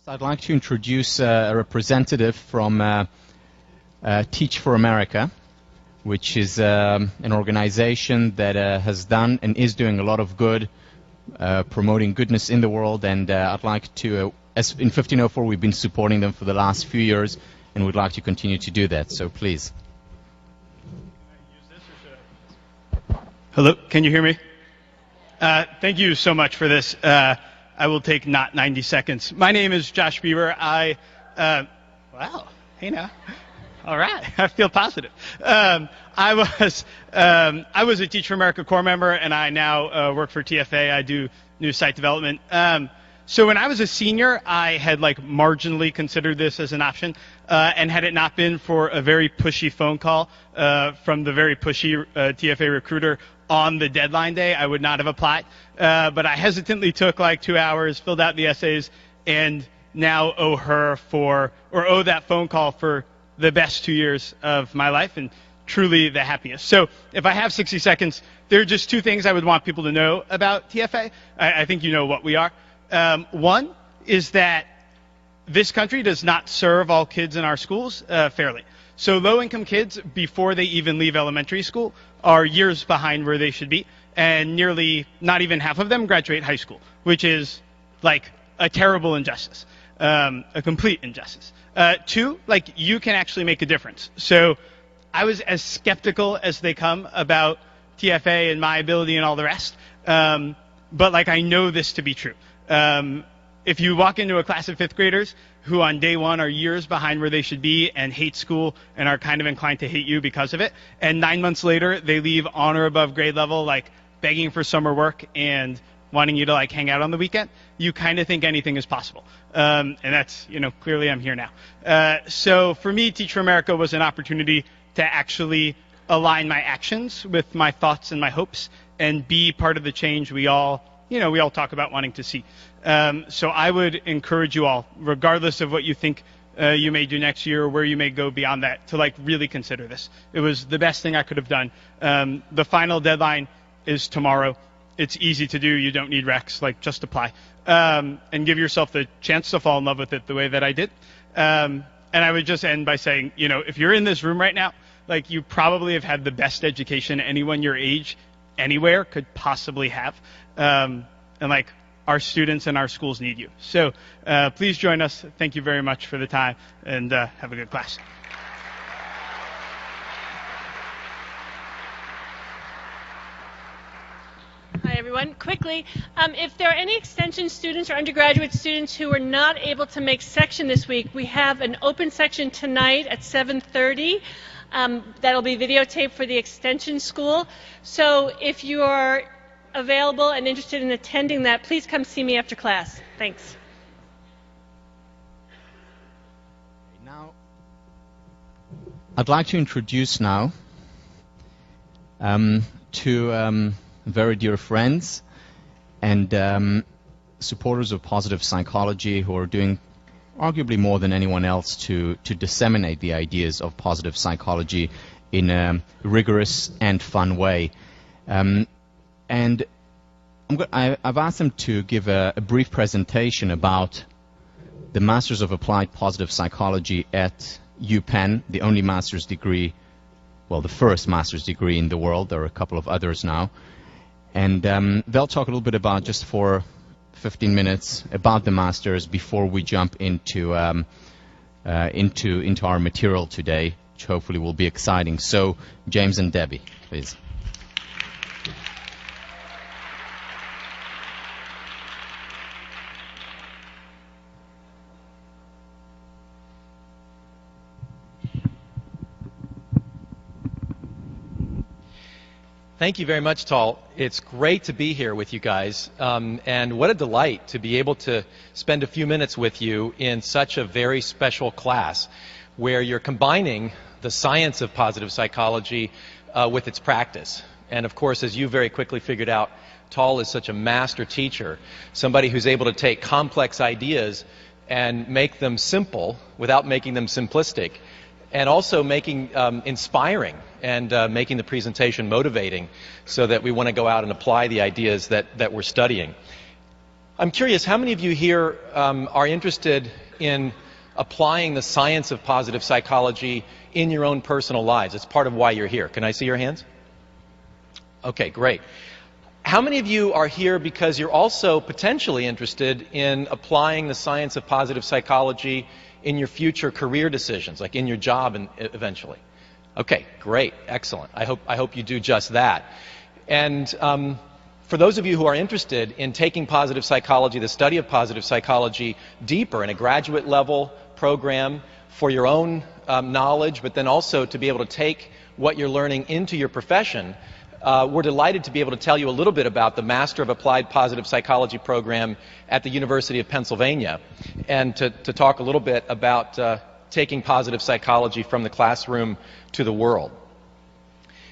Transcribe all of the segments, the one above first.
I'd like to introduce a representative from Teach for America, which is an organization that has done and is doing a lot of good, promoting goodness in the world, and I'd like to, as in 1504, we've been supporting them for the last few years, and we'd like to continue to do that, so please. Hello, can you hear me? Thank you so much for this. I will take not 90 seconds. My name is Josh Bieber. Wow, hey now. All right, I feel positive. I was a Teach for America core member, and I now work for TFA. I do new site development. So when I was a senior, I had marginally considered this as an option, and had it not been for a very pushy phone call from the very pushy TFA recruiter on the deadline day, I would not have applied. But I hesitantly took 2 hours, filled out the essays, and now owe that phone call for the best 2 years of my life, and truly the happiest. So if I have 60 seconds, there are just two things I would want people to know about TFA. I think you know what we are. One is that this country does not serve all kids in our schools fairly. So low-income kids, before they even leave elementary school, are years behind where they should be, and nearly not even half of them graduate high school, which is a terrible injustice, a complete injustice. Two, you can actually make a difference. So I was as skeptical as they come about TFA and my ability and all the rest, but I know this to be true. If you walk into a class of fifth graders who on day one are years behind where they should be and hate school and are kind of inclined to hate you because of it, and 9 months later they leave on or above grade level, begging for summer work and wanting you to hang out on the weekend, you kind of think anything is possible. And that's, clearly I'm here now. So for me, Teach for America was an opportunity to actually align my actions with my thoughts and my hopes and be part of the change we all talk about wanting to see. So I would encourage you all, regardless of what you think you may do next year or where you may go beyond that, to really consider this. It was the best thing I could have done. The final deadline is tomorrow. It's easy to do. You don't need recs. Just apply. And give yourself the chance to fall in love with it the way that I did. And I would just end by saying, if you're in this room right now, you probably have had the best education anyone your age anywhere could possibly have. And our students and our schools need you. So please join us. Thank you very much for the time, and have a good class. Hi, everyone. Quickly, if there are any extension students or undergraduate students who were not able to make section this week, we have an open section tonight at 7:30. That'll be videotaped for the extension school. So if you are available and interested in attending that, please come see me after class. Thanks. Now, I'd like to introduce now two very dear friends and supporters of positive psychology who are doing arguably more than anyone else to disseminate the ideas of positive psychology in a rigorous and fun way. And I've asked them to give a brief presentation about the Masters of Applied Positive Psychology at UPenn, the only master's degree, well, the first master's degree in the world. There are a couple of others now. And they'll talk a little bit about, just for 15 minutes, about the masters before we jump into our material today, which hopefully will be exciting. So, James and Debbie, please. Thank you very much, Tal. It's great to be here with you guys, and what a delight to be able to spend a few minutes with you in such a very special class where you're combining the science of positive psychology with its practice. And of course, as you very quickly figured out, Tal is such a master teacher, somebody who's able to take complex ideas and make them simple without making them simplistic, and also making inspiring and making the presentation motivating so that we want to go out and apply the ideas that we're studying. I'm curious, how many of you here are interested in applying the science of positive psychology in your own personal lives? It's part of why you're here. Can I see your hands? Okay, great. How many of you are here because you're also potentially interested in applying the science of positive psychology in your future career decisions, like in your job and eventually? Okay, great, excellent. I hope you do just that. And for those of you who are interested in taking positive psychology, the study of positive psychology, deeper in a graduate level program for your own knowledge, but then also to be able to take what you're learning into your profession, we're delighted to be able to tell you a little bit about the Master of Applied Positive Psychology program at the University of Pennsylvania, and to talk a little bit about taking positive psychology from the classroom to the world.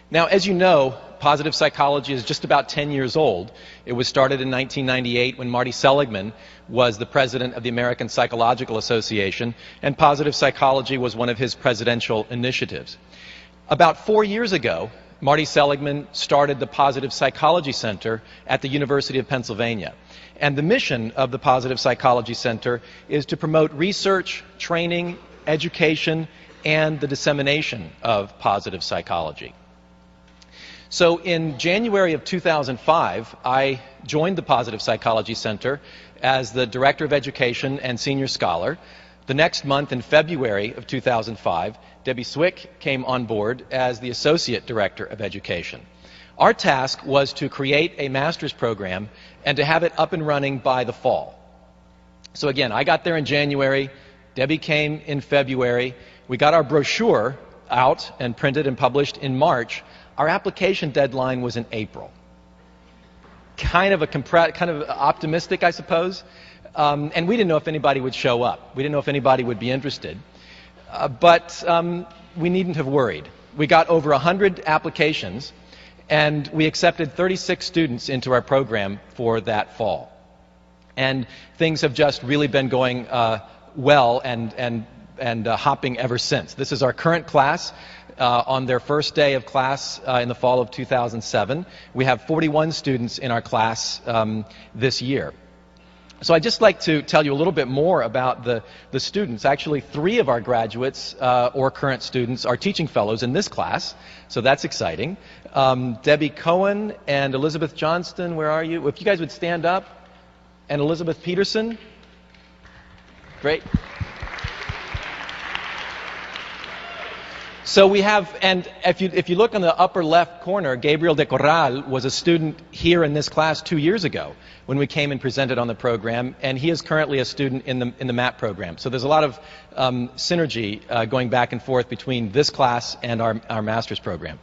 Now, as you know, positive psychology is just about 10 years old. It was started in 1998 when Marty Seligman was the president of the American Psychological Association, and positive psychology was one of his presidential initiatives. About 4 years ago, Marty Seligman started the Positive Psychology Center at the University of Pennsylvania. And the mission of the Positive Psychology Center is to promote research, training, education, and the dissemination of positive psychology. So in January of 2005, I joined the Positive Psychology Center as the Director of Education and Senior Scholar. The next month, in February of 2005, Debbie Swick came on board as the Associate Director of Education. Our task was to create a master's program and to have it up and running by the fall. So again, I got there in January, Debbie came in February, we got our brochure out and printed and published in March. Our application deadline was in April. Kind of optimistic, I suppose. And we didn't know if anybody would show up. We didn't know if anybody would be interested. But we needn't have worried. We got over 100 applications, and we accepted 36 students into our program for that fall. And things have just really been going well and hopping ever since. This is our current class. On their first day of class in the fall of 2007. We have 41 students in our class this year. So I'd just like to tell you a little bit more about the students. Actually, 3 of our graduates or current students are teaching fellows in this class, so that's exciting. Debbie Cohen and Elizabeth Johnston, where are you? If you guys would stand up. And Elizabeth Peterson. Great. So we have, and if you look on the upper left corner, Gabriel de Corral was a student here in this class 2 years ago when we came and presented on the program, and he is currently a student in the MAP program. So there's a lot of synergy going back and forth between this class and our master's program.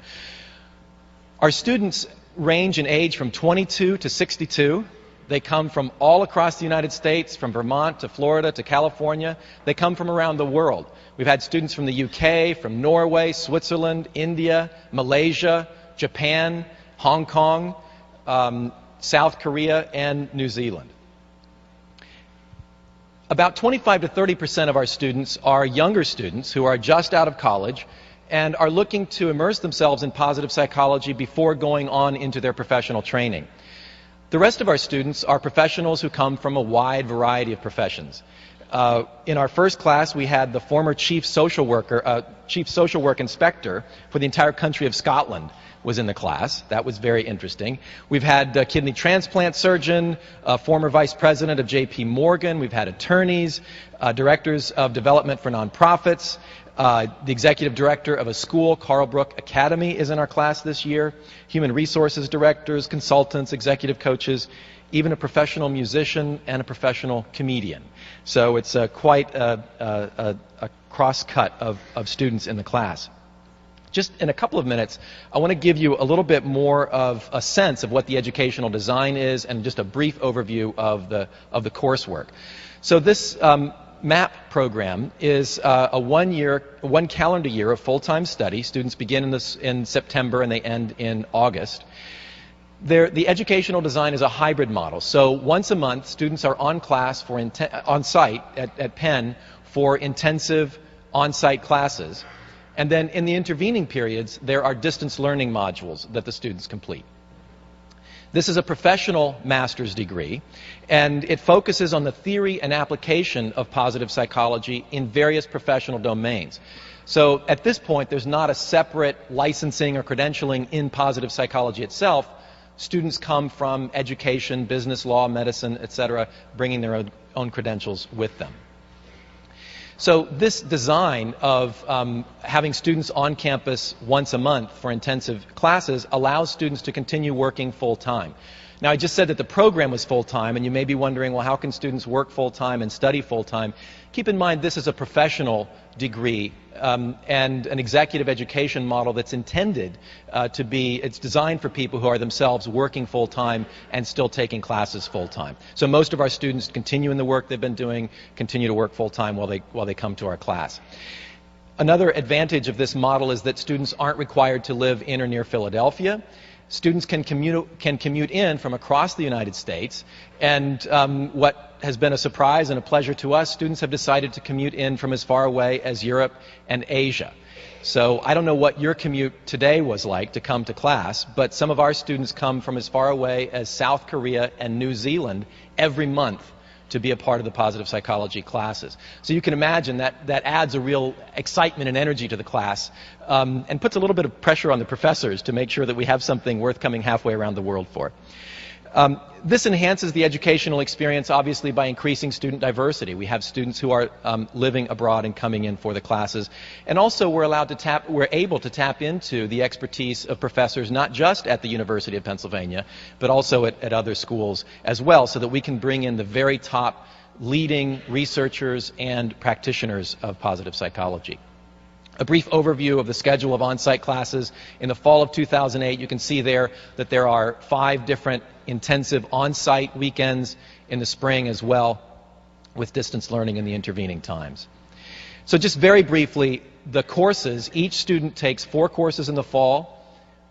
Our students range in age from 22 to 62. They come from all across the United States, from Vermont to Florida to California. They come from around the world. We've had students from the UK, from Norway, Switzerland, India, Malaysia, Japan, Hong Kong, South Korea, and New Zealand. About 25 to 30% of our students are younger students who are just out of college and are looking to immerse themselves in positive psychology before going on into their professional training. The rest of our students are professionals who come from a wide variety of professions. In our first class, we had the former chief social work inspector for the entire country of Scotland was in the class. That was very interesting. We've had a kidney transplant surgeon, a former vice president of J.P. Morgan. We've had attorneys, directors of development for nonprofits. The executive director of a school, Carlbrook Academy, is in our class this year. Human resources directors, consultants, executive coaches, even a professional musician and a professional comedian. So it's quite a cross-cut of students in the class. Just in a couple of minutes, I want to give you a little bit more of a sense of what the educational design is and just a brief overview of the coursework. So this MAP program is a one calendar year of full-time study. Students begin in September and they end in August. The educational design is a hybrid model. So once a month, students are on site at Penn for intensive on-site classes. And then in the intervening periods, there are distance learning modules that the students complete. This is a professional master's degree, and it focuses on the theory and application of positive psychology in various professional domains. So at this point, there's not a separate licensing or credentialing in positive psychology itself. Students come from education, business, law, medicine, etc., bringing their own credentials with them. So this design of having students on campus once a month for intensive classes allows students to continue working full-time. Now, I just said that the program was full-time, and you may be wondering, well, how can students work full-time and study full-time? Keep in mind this is a professional degree and an executive education model that's intended to be, it's designed for people who are themselves working full-time and still taking classes full-time. So most of our students continue in the work they've been doing, continue to work full-time while they come to our class. Another advantage of this model is that students aren't required to live in or near Philadelphia. Students can commute in from across the United States, and what has been a surprise and a pleasure to us, students have decided to commute in from as far away as Europe and Asia. So I don't know what your commute today was like to come to class, but some of our students come from as far away as South Korea and New Zealand every month to be a part of the positive psychology classes. So you can imagine that adds a real excitement and energy to the class and puts a little bit of pressure on the professors to make sure that we have something worth coming halfway around the world for. This enhances the educational experience, obviously, by increasing student diversity. We have students who are living abroad and coming in for the classes. And also we're able to tap into the expertise of professors, not just at the University of Pennsylvania, but also at other schools as well, so that we can bring in the very top leading researchers and practitioners of positive psychology. A brief overview of the schedule of on-site classes. In the fall of 2008, you can see there that there are 5 different intensive on-site weekends in the spring as well, with distance learning in the intervening times. So just very briefly, the courses, each student takes 4 courses in the fall,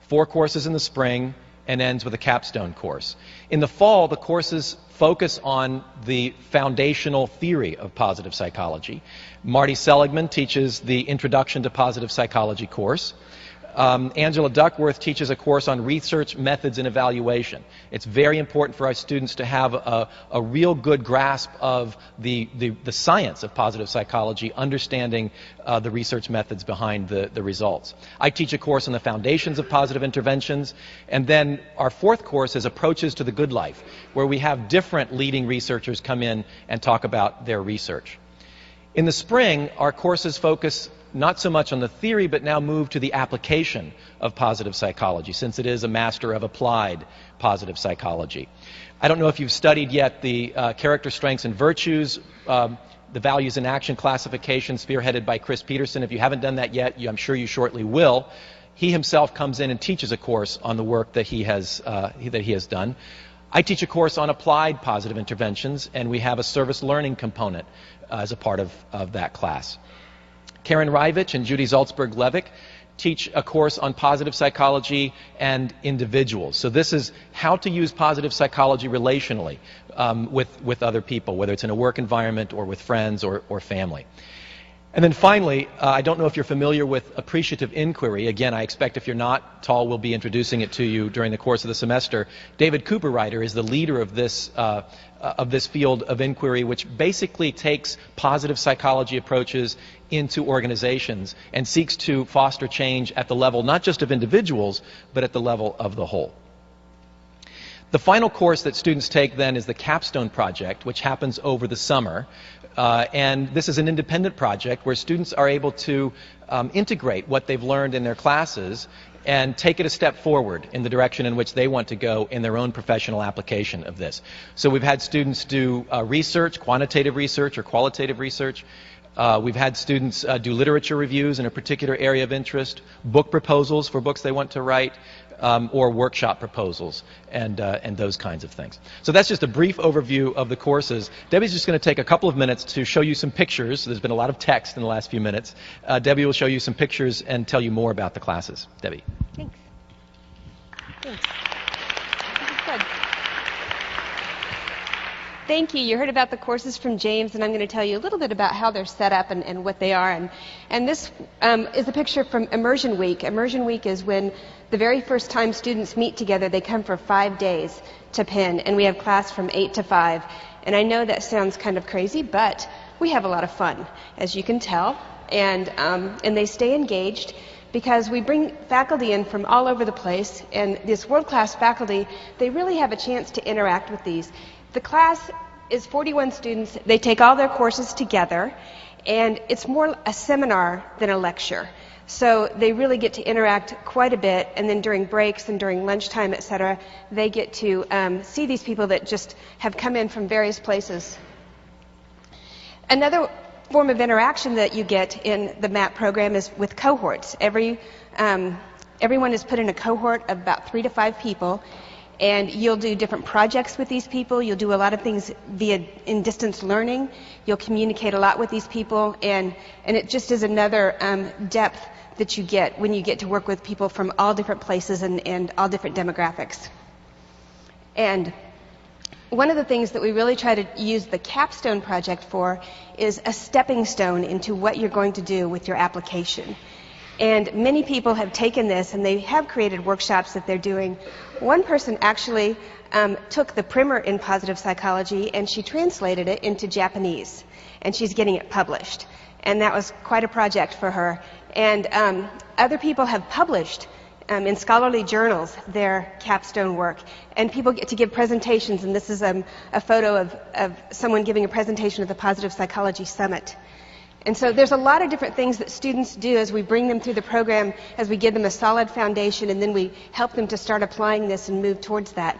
4 courses in the spring, and ends with a capstone course. In the fall, the courses focus on the foundational theory of positive psychology. Marty Seligman teaches the Introduction to Positive Psychology course. Angela Duckworth teaches a course on research methods and evaluation. It's very important for our students to have a real good grasp of the science of positive psychology, understanding the research methods behind the results. I teach a course on the foundations of positive interventions, and then our 4th course is Approaches to the Good Life, where we have different leading researchers come in and talk about their research. In the spring, our courses focus not so much on the theory, but now move to the application of positive psychology, since it is a Master of Applied Positive Psychology. I don't know if you've studied yet the Character Strengths and Virtues, the Values in Action classification spearheaded by Chris Peterson. If you haven't done that yet, I'm sure you shortly will. He himself comes in and teaches a course on the work that he has done. I teach a course on applied positive interventions, and we have a service learning component as a part of that class. Karen Rivich and Judy Zaltzberg-Levick teach a course on positive psychology and individuals. So this is how to use positive psychology relationally with other people, whether it's in a work environment or with friends or family. And then finally, I don't know if you're familiar with appreciative inquiry. Again, I expect if you're not, Tal will be introducing it to you during the course of the semester. David Cooperrider is the leader of this field of inquiry, which basically takes positive psychology approaches into organizations and seeks to foster change at the level not just of individuals, but at the level of the whole. The final course that students take then is the Capstone Project, which happens over the summer. And this is an independent project where students are able to integrate what they've learned in their classes and take it a step forward in the direction in which they want to go in their own professional application of this. So we've had students do research, quantitative research or qualitative research. We've had students do literature reviews in a particular area of interest, book proposals for books they want to write, or workshop proposals and those kinds of things. So that's just a brief overview of the courses. Debbie's just going to take a couple of minutes to show you some pictures. There's been a lot of text in the last few minutes. Debbie will show you some pictures and tell you more about the classes. Debbie. Thanks. Thanks. This is good. Thank you. You heard about the courses from James, and I'm going to tell you a little bit about how they're set up and what they are. And this is a picture from Immersion Week. Immersion Week is when the very first time students meet together, they come for 5 days to Penn, and we have class from 8 to 5. And I know that sounds kind of crazy, but we have a lot of fun, as you can tell, and they stay engaged because we bring faculty in from all over the place, and this world-class faculty, they really have a chance to interact with these. The class is 41 students. They take all their courses together, and it's more a seminar than a lecture. So they really get to interact quite a bit, and then during breaks and during lunchtime, etc., they get to see these people that just have come in from various places. Another form of interaction that you get in the MAP program is with cohorts. Everyone is put in a cohort of about 3 to 5 people, and you'll do different projects with these people. You'll do a lot of things in distance learning. You'll communicate a lot with these people, and it just is another depth that you get when you get to work with people from all different places and all different demographics. And one of the things that we really try to use the capstone project for is a stepping stone into what you're going to do with your application. And many people have taken this and they have created workshops that they're doing. One person actually took the primer in positive psychology and she translated it into Japanese, and she's getting it published. And that was quite a project for her. And other people have published in scholarly journals their capstone work, and people get to give presentations, and this is a photo of someone giving a presentation at the Positive Psychology Summit. And so there's a lot of different things that students do as we bring them through the program, as we give them a solid foundation, and then we help them to start applying this and move towards that.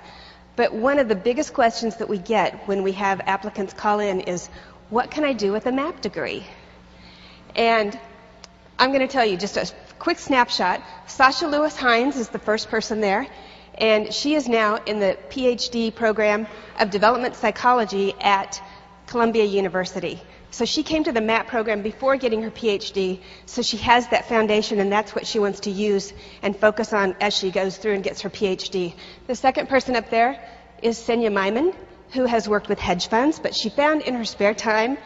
But one of the biggest questions that we get when we have applicants call in is, what can I do with a MAP degree? And I'm going to tell you just a quick snapshot. Sasha Lewis Hines is the first person there, and she is now in the PhD program of development psychology at Columbia University. So she came to the MAP program before getting her PhD, so she has that foundation, and that's what she wants to use and focus on as she goes through and gets her PhD. The second person up there is Senya Maiman, who has worked with hedge funds, but she found in her spare time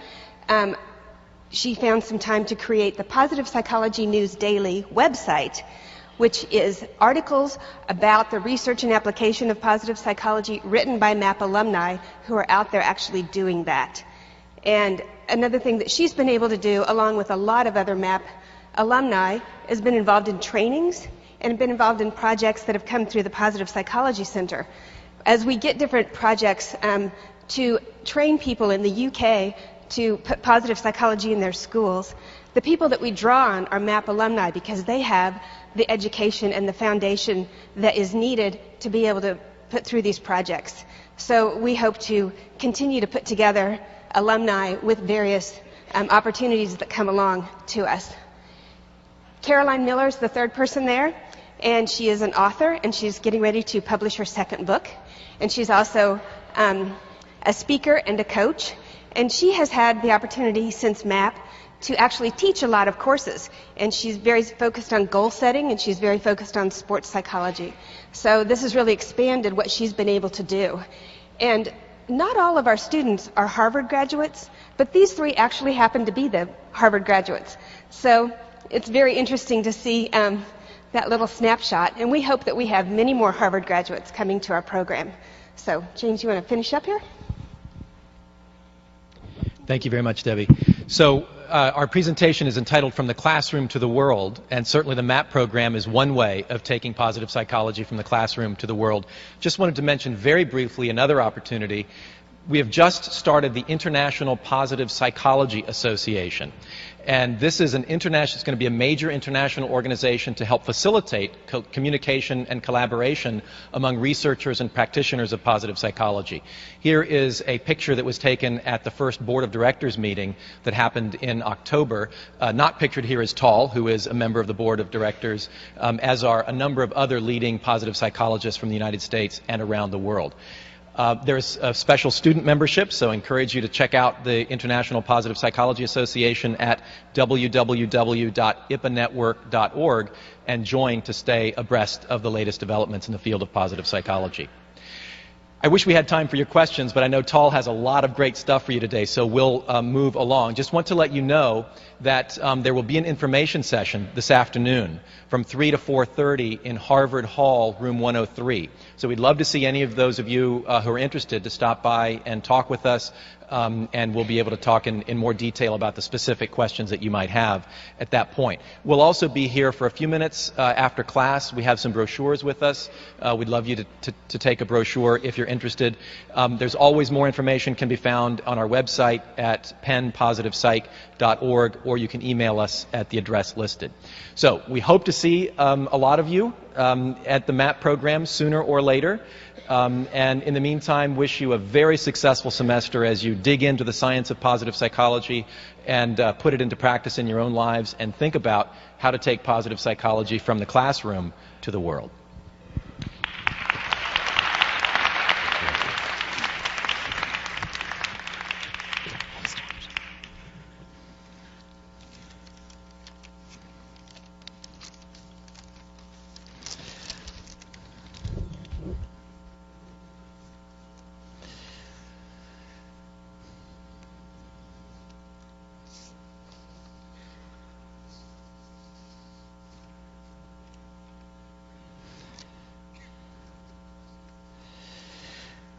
she found some time to create the Positive Psychology News Daily website, which is articles about the research and application of positive psychology written by MAP alumni who are out there actually doing that. And another thing that she's been able to do, along with a lot of other MAP alumni, has been involved in trainings and been involved in projects that have come through the Positive Psychology Center. As we get different projects to train people in the UK to put positive psychology in their schools, the people that we draw on are MAP alumni because they have the education and the foundation that is needed to be able to put through these projects. So we hope to continue to put together alumni with various opportunities that come along to us. Caroline Miller is the third person there, and she is an author, and she's getting ready to publish her second book. And she's also a speaker and a coach. And she has had the opportunity since MAP to actually teach a lot of courses. And she's very focused on goal setting, and she's very focused on sports psychology. So this has really expanded what she's been able to do. And not all of our students are Harvard graduates, but these 3 actually happen to be the Harvard graduates. So it's very interesting to see that little snapshot. And we hope that we have many more Harvard graduates coming to our program. So, James, you want to finish up here? Thank you very much, Debbie. So our presentation is entitled From the Classroom to the World, and certainly the MAP program is one way of taking positive psychology from the classroom to the world. Just wanted to mention very briefly another opportunity. We have just started the International Positive Psychology Association. And this is it's going to be a major international organization to help facilitate communication and collaboration among researchers and practitioners of positive psychology. Here is a picture that was taken at the first Board of Directors meeting that happened in October. Not pictured here is Tall, who is a member of the Board of Directors, as are a number of other leading positive psychologists from the United States and around the world. There's a special student membership, so I encourage you to check out the International Positive Psychology Association at www.ipanetwork.org and join to stay abreast of the latest developments in the field of positive psychology. I wish we had time for your questions, but I know Tal has a lot of great stuff for you today, so we'll move along. Just want to let you know that there will be an information session this afternoon from 3 to 4:30 in Harvard Hall, room 103. So we'd love to see any of those of you who are interested to stop by and talk with us, and we'll be able to talk in more detail about the specific questions that you might have at that point. We'll also be here for a few minutes after class. We have some brochures with us. We'd love you to take a brochure if you're interested. There's always more information can be found on our website at pennpositivepsych.org, or you can email us at the address listed. So we hope to see a lot of you at the MAP program sooner or later. And in the meantime, wish you a very successful semester as you dig into the science of positive psychology and put it into practice in your own lives, and think about how to take positive psychology from the classroom to the world.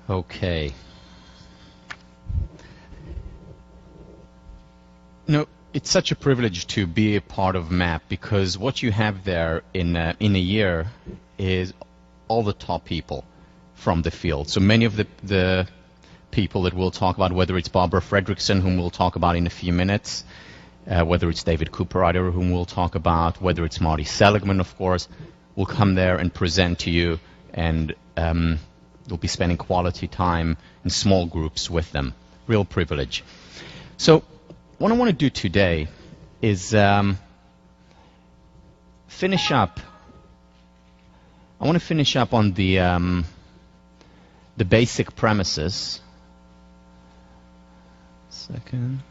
Okay. No, it's such a privilege to be a part of MAP, because what you have there in a year is all the top people from the field. So many of the people that we'll talk about, whether it's Barbara Fredrickson, whom we'll talk about in a few minutes, whether it's David Cooper-Ryder, whom we'll talk about, whether it's Marty Seligman, of course, will come there and present to you, and you'll be spending quality time in small groups with them. Real privilege. So what I want to do today is finish up. I want to finish up on the basic premises. Second.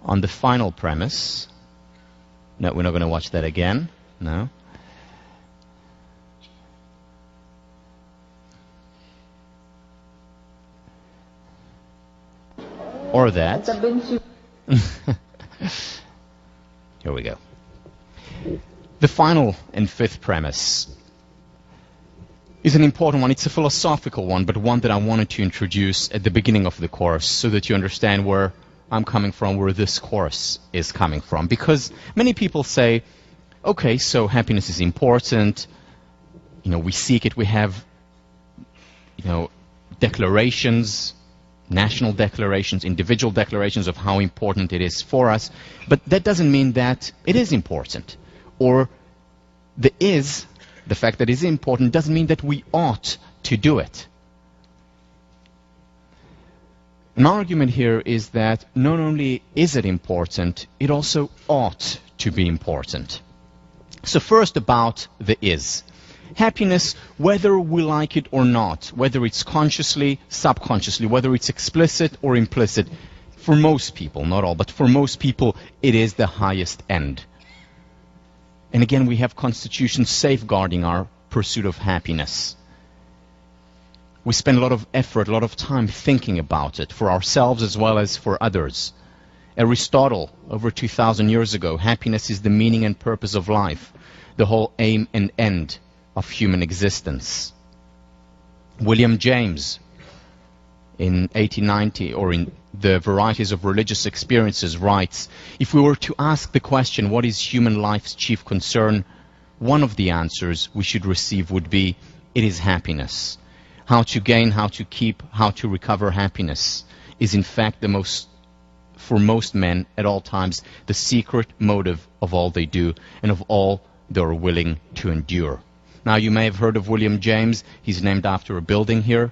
On the final premise. No, we're not going to watch that again. No. Or that. Here we go. The final and fifth premise is an important one. It's a philosophical one, but one that I wanted to introduce at the beginning of the course so that you understand where I'm coming from, where this course is coming from. Because many people say, okay, so happiness is important, we seek it, we have, declarations, national declarations, individual declarations of how important it is for us, but that doesn't mean that it is important. Or the fact that it is important doesn't mean that we ought to do it. My argument here is that not only is it important, it also ought to be important. So first about the is. Happiness, whether we like it or not, whether it's consciously, subconsciously, whether it's explicit or implicit, for most people, not all, but for most people, it is the highest end. And again, we have constitutions safeguarding our pursuit of happiness. We spend a lot of effort, a lot of time thinking about it, for ourselves as well as for others. Aristotle, over 2,000 years ago, happiness is the meaning and purpose of life, the whole aim and end of human existence. William James, in 1890, or in The Varieties of Religious Experiences, writes, if we were to ask the question, what is human life's chief concern, one of the answers we should receive would be, it is happiness. How to gain, how to keep, how to recover happiness is in fact for most men at all times, the secret motive of all they do and of all they are willing to endure. Now, you may have heard of William James. He's named after a building here.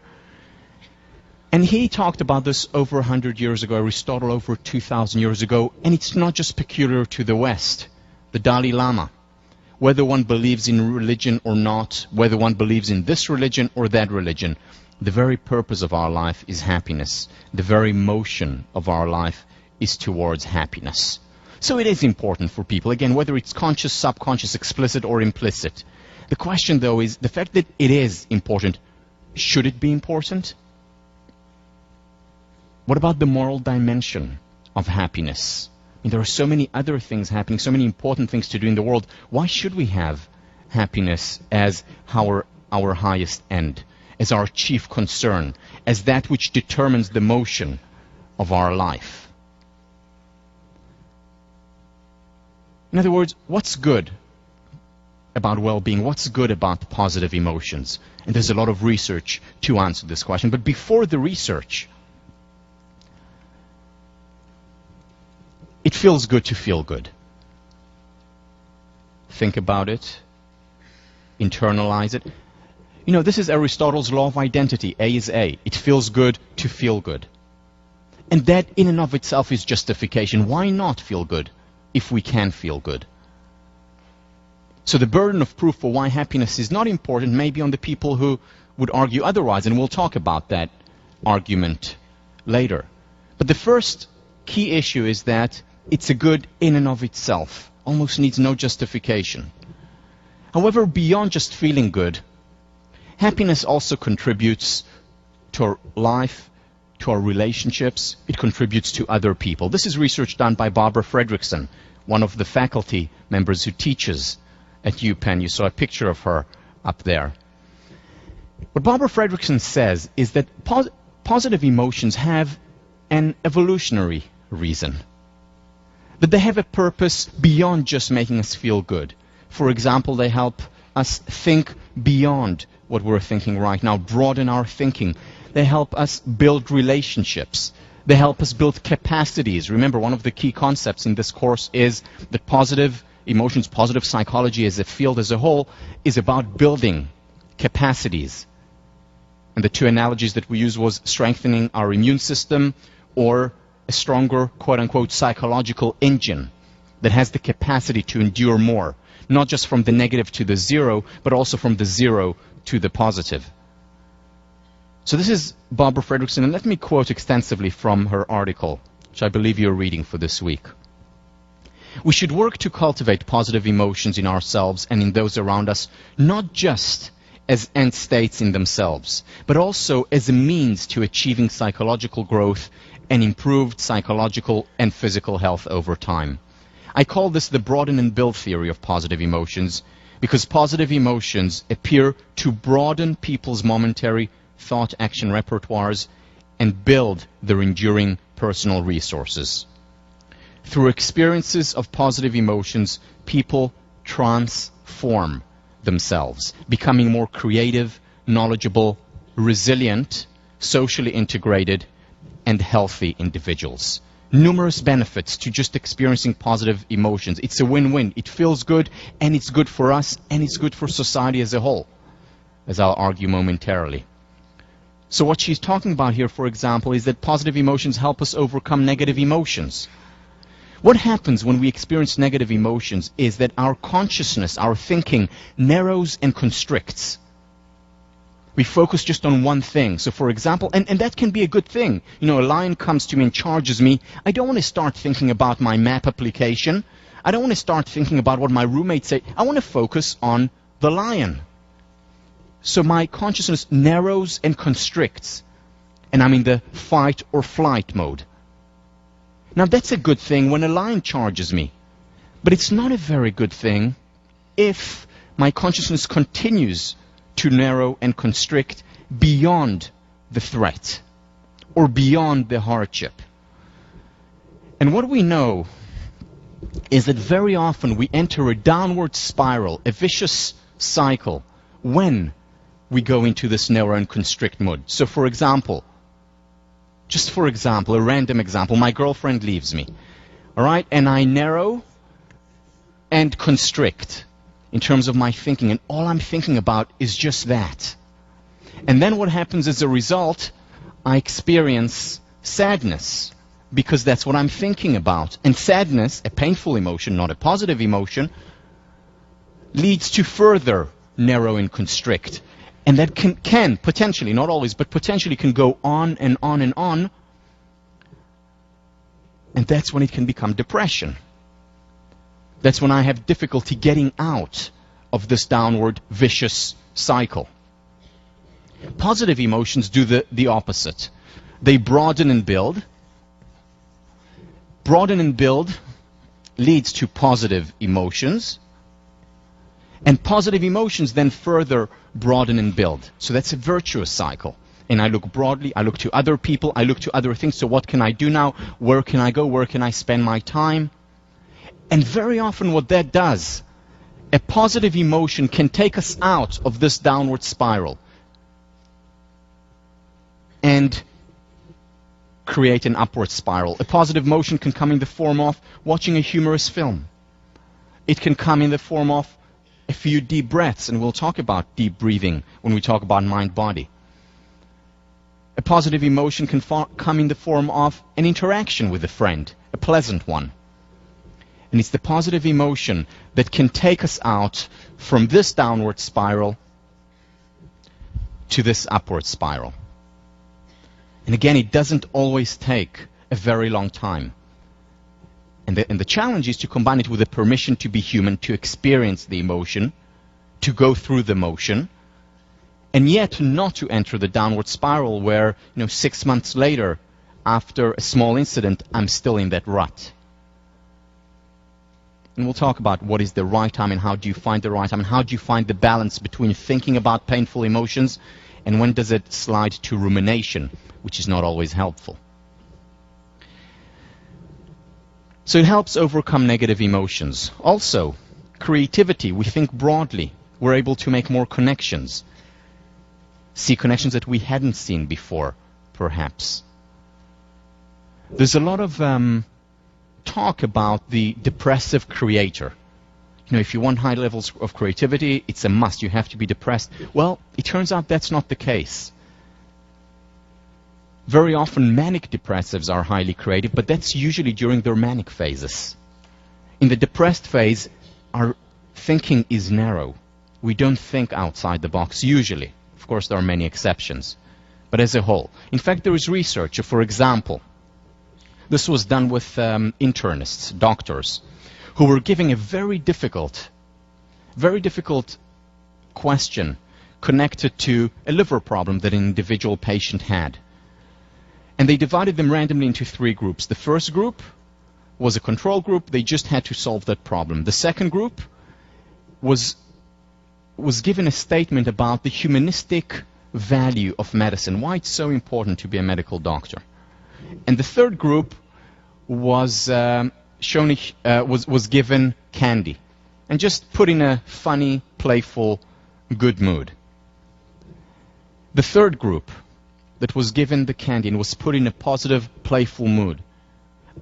And he talked about this over 100 years ago, Aristotle over 2,000 years ago, and it's not just peculiar to the West. The Dalai Lama, whether one believes in religion or not, whether one believes in this religion or that religion, the very purpose of our life is happiness. The very motion of our life is towards happiness. So it is important for people, again, whether it's conscious, subconscious, explicit, or implicit. The question, though, is the fact that it is important, should it be important? What about the moral dimension of happiness? I mean, there are so many other things happening, so many important things to do in the world. Why should we have happiness as our highest end, as our chief concern, as that which determines the motion of our life? In other words, what's good about well-being? What's good about positive emotions? And there's a lot of research to answer this question. But before the research, it feels good to feel good. Think about it. Internalize it. You know, this is Aristotle's law of identity. A is A. It feels good to feel good. And that in and of itself is justification. Why not feel good if we can feel good? So the burden of proof for why happiness is not important may be on the people who would argue otherwise, and we'll talk about that argument later. But the first key issue is that it's a good in and of itself, almost needs no justification. However, beyond just feeling good, happiness also contributes to our life, to our relationships. It contributes to other people. This is research done by Barbara Fredrickson, one of the faculty members who teaches at UPenn. You saw a picture of her up there. What Barbara Fredrickson says is that positive emotions have an evolutionary reason, that they have a purpose beyond just making us feel good. For example, they help us think beyond what we're thinking right now, broaden our thinking. They help us build relationships. They help us build capacities. Remember, one of the key concepts in this course is that positive emotions, positive psychology as a field as a whole, is about building capacities. And the two analogies that we used was strengthening our immune system or a stronger, quote-unquote, psychological engine that has the capacity to endure more, not just from the negative to the zero, but also from the zero to the positive. So this is Barbara Fredrickson, and let me quote extensively from her article, which I believe you're reading for this week. We should work to cultivate positive emotions in ourselves and in those around us, not just as end states in themselves, but also as a means to achieving psychological growth and improved psychological and physical health over time. I call this the broaden and build theory of positive emotions, because positive emotions appear to broaden people's momentary thought action repertoires and build their enduring personal resources. Through experiences of positive emotions, people transform themselves, becoming more creative, knowledgeable, resilient, socially integrated, and healthy individuals. Numerous benefits to just experiencing positive emotions. It's a win-win. It feels good, and it's good for us, and it's good for society as a whole, as I'll argue momentarily. So what she's talking about here, for example, is that positive emotions help us overcome negative emotions. What happens when we experience negative emotions is that our consciousness, our thinking, narrows and constricts. We focus just on one thing. So for example, and that can be a good thing. You know, a lion comes to me and charges me. I don't want to start thinking about my map application. I don't want to start thinking about what my roommates say. I want to focus on the lion. So my consciousness narrows and constricts, and I'm in the fight or flight mode. Now that's a good thing when a lion charges me, but it's not a very good thing if my consciousness continues to narrow and constrict beyond the threat or beyond the hardship. And what we know is that very often we enter a downward spiral, a vicious cycle, when we go into this narrow and constrict mode. So for example, just for example, a random example, my girlfriend leaves me, all right, and I narrow and constrict in terms of my thinking, and all I'm thinking about is just that. And then what happens as a result, I experience sadness, because that's what I'm thinking about. And sadness, a painful emotion, not a positive emotion, leads to further narrow and constrict. And that can potentially, not always, but potentially can go on and on and on And that's when it can become depression. That's when I have difficulty getting out of this downward vicious cycle. Positive emotions do the opposite. They broaden and build. Broaden and build leads to positive emotions. And positive emotions then further broaden and build. So that's a virtuous cycle. And I look broadly, I look to other people, I look to other things. So what can I do now? Where can I go? Where can I spend my time? And very often what that does, a positive emotion can take us out of this downward spiral and create an upward spiral. A positive emotion can come in the form of watching a humorous film. It can come in the form of a few deep breaths, and we'll talk about deep breathing when we talk about mind-body. A positive emotion can come in the form of an interaction with a friend, a pleasant one. And it's the positive emotion that can take us out from this downward spiral to this upward spiral. And again, it doesn't always take a very long time. And the challenge is to combine it with a permission to be human, to experience the emotion, to go through the motion, and yet not to enter the downward spiral where, 6 months later, after a small incident, I'm still in that rut. And we'll talk about what is the right time and how do you find the right time and how do you find the balance between thinking about painful emotions and when does it slide to rumination, which is not always helpful. So it helps overcome negative emotions. Also, creativity. We think broadly. We're able to make more connections. See connections that we hadn't seen before, perhaps. There's a lot of talk about the depressive creator. If you want high levels of creativity, it's a must. You have to be depressed. Well, it turns out that's not the case. Very often manic depressives are highly creative, but that's usually during their manic phases. In the depressed phase, our thinking is narrow. We don't think outside the box, usually. Of course, there are many exceptions, but as a whole. In fact, there is research. For example, this was done with internists, doctors, who were giving a very difficult question connected to a liver problem that an individual patient had. And they divided them randomly into 3 groups. The first group was a control group. They just had to solve that problem. The second group was given a statement about the humanistic value of medicine, why it's so important to be a medical doctor. And the third group was given candy and just put in a funny, playful, good mood. The third group that was given the candy and was put in a positive, playful mood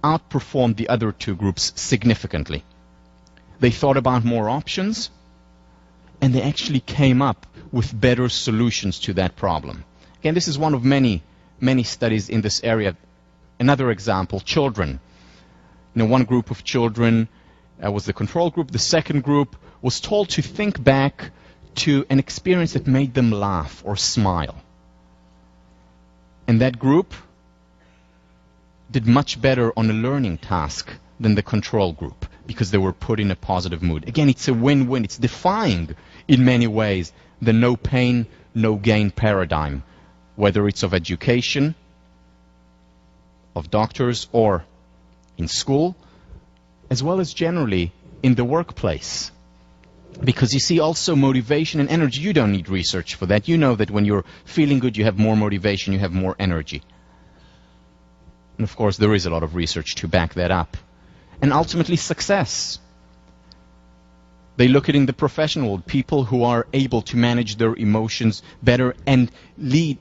outperformed the other 2 groups significantly. They thought about more options, and they actually came up with better solutions to that problem. Again, this is one of many, many studies in this area. Another example, children. One group of children was the control group. The second group was told to think back to an experience that made them laugh or smile. And that group did much better on a learning task than the control group because they were put in a positive mood. Again, it's a win-win. It's defying, in many ways, the no pain, no gain paradigm, whether it's of education, of doctors, or in school, as well as generally in the workplace. Because you see, also motivation and energy, you don't need research for that. You know that when you're feeling good, you have more motivation, you have more energy. And of course, there is a lot of research to back that up. And ultimately, success. They look at in the professional world, people who are able to manage their emotions better and lead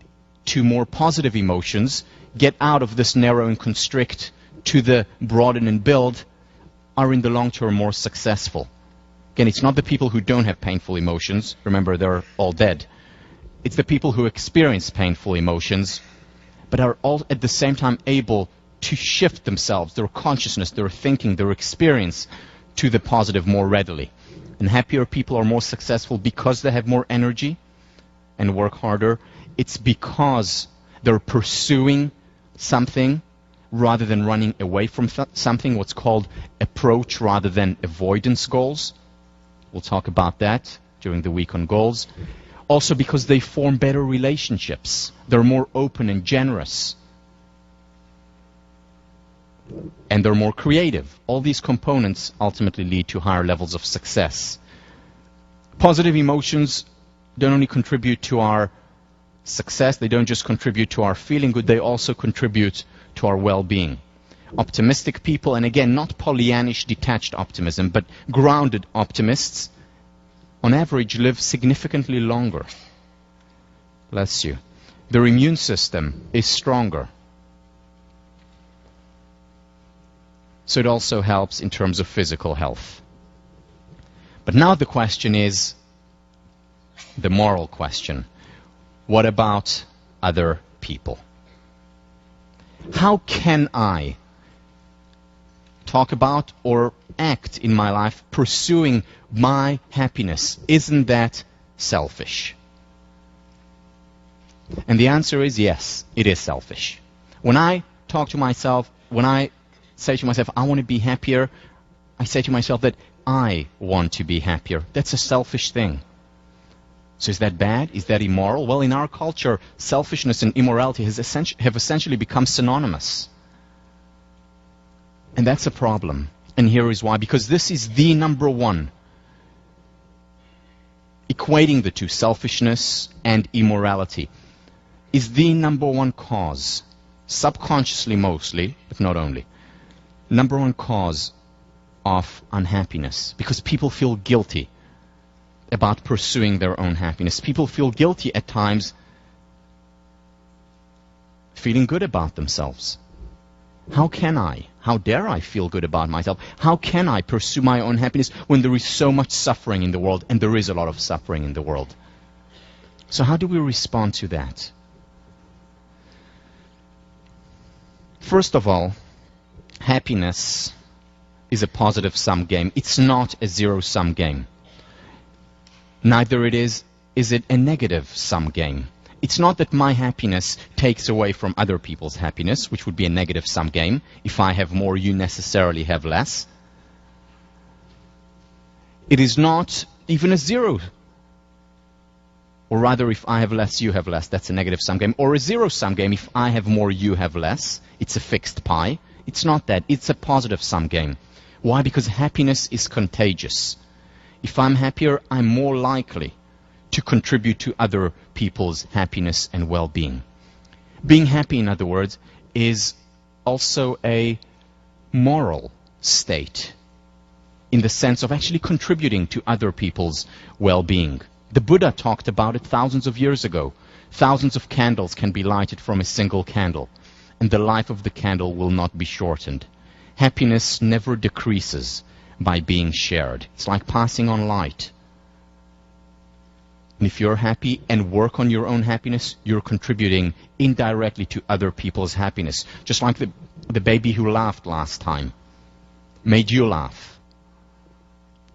to more positive emotions, get out of this narrow and constrict to the broaden and build, are in the long term more successful. Again, it's not the people who don't have painful emotions. Remember, they're all dead. It's the people who experience painful emotions, but are all at the same time able to shift themselves, their consciousness, their thinking, their experience to the positive more readily. And happier people are more successful because they have more energy and work harder. It's because they're pursuing something rather than running away from something, what's called approach rather than avoidance goals. We'll talk about that during the week on goals. Also because they form better relationships. They're more open and generous. And they're more creative. All these components ultimately lead to higher levels of success. Positive emotions don't only contribute to our success, they don't just contribute to our feeling good, they also contribute to our well-being. Optimistic people, and again, not Pollyannish detached optimism, but grounded optimists, on average live significantly longer. Bless you. Their immune system is stronger. So it also helps in terms of physical health. But now the question is the moral question. What about other people? How can I talk about or act in my life pursuing my happiness? Isn't that selfish? And the answer is yes, it is selfish. When I talk to myself, when I say to myself, I want to be happier, I say to myself that I want to be happier. That's a selfish thing. So is that bad? Is that immoral? Well, in our culture, selfishness and immorality have essentially become synonymous. And that's a problem. And here is why. Because this is the number one. Equating the two, selfishness and immorality, is the number one cause, subconsciously mostly, but not only, number one cause of unhappiness. Because people feel guilty about pursuing their own happiness. People feel guilty at times feeling good about themselves. How can I? How dare I feel good about myself? How can I pursue my own happiness when there is so much suffering in the world, and there is a lot of suffering in the world? So how do we respond to that? First of all, happiness is a positive-sum game. It's not a zero-sum game. Neither is it a negative-sum game. It's not that my happiness takes away from other people's happiness, which would be a negative-sum game. If I have more, you necessarily have less. It is not even a zero. Or rather, if I have less, you have less. That's a negative-sum game. Or a zero-sum game. If I have more, you have less. It's a fixed pie. It's not that. It's a positive-sum game. Why? Because happiness is contagious. If I'm happier, I'm more likely to contribute to other people's happiness and well-being. Being happy, in other words, is also a moral state in the sense of actually contributing to other people's well-being. The Buddha talked about it thousands of years ago. Thousands of candles can be lighted from a single candle, and the life of the candle will not be shortened. Happiness never decreases by being shared. It's like passing on light. And if you're happy and work on your own happiness, you're contributing indirectly to other people's happiness. Just like the baby who laughed last time made you laugh.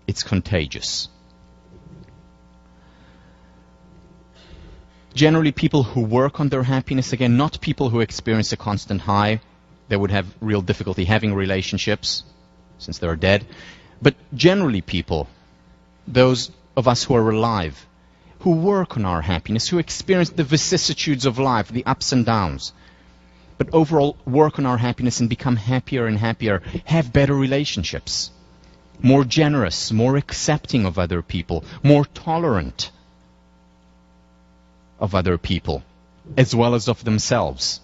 It's contagious. Generally, people who work on their happiness, again, not people who experience a constant high, they would have real difficulty having relationships, since they're dead. But generally people, those of us who are alive, who work on our happiness, who experience the vicissitudes of life, the ups and downs, but overall work on our happiness and become happier and happier, have better relationships, more generous, more accepting of other people, more tolerant of other people, as well as of themselves.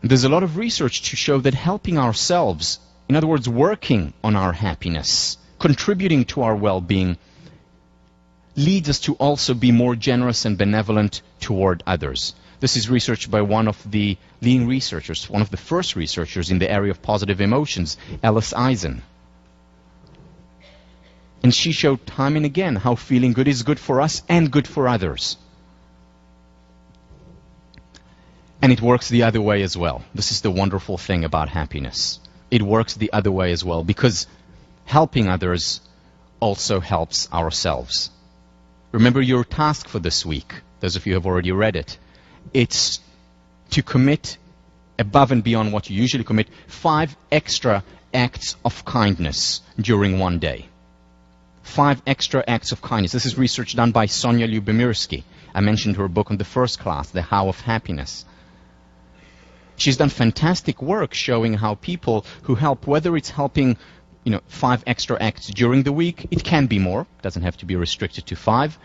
There's a lot of research to show that helping ourselves, in other words, working on our happiness, contributing to our well-being, leads us to also be more generous and benevolent toward others. This is research by one of the leading researchers, one of the first researchers in the area of positive emotions, Alice Eisen. And she showed time and again how feeling good is good for us and good for others. And it works the other way as well. This is the wonderful thing about happiness. It works the other way as well, because helping others also helps ourselves. Remember your task for this week, those of you who have already read it. It's to commit above and beyond what you usually commit, 5 extra acts of kindness during one day. 5 extra acts of kindness. This is research done by Sonia Lyubomirsky. I mentioned her book on the first class, The How of Happiness. She's done fantastic work showing how people who help, whether it's helping 5 extra acts during the week, it can be more, doesn't have to be restricted to 5,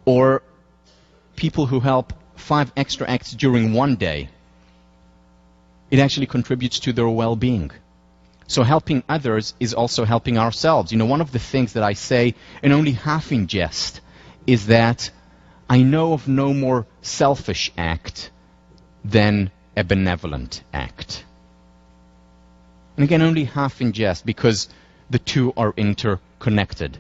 or people who help 5 extra acts during one day, it actually contributes to their well-being. So helping others is also helping ourselves. One of the things that I say, and only half in jest, is that I know of no more selfish act than a benevolent act. And again, only half in jest, because the two are interconnected.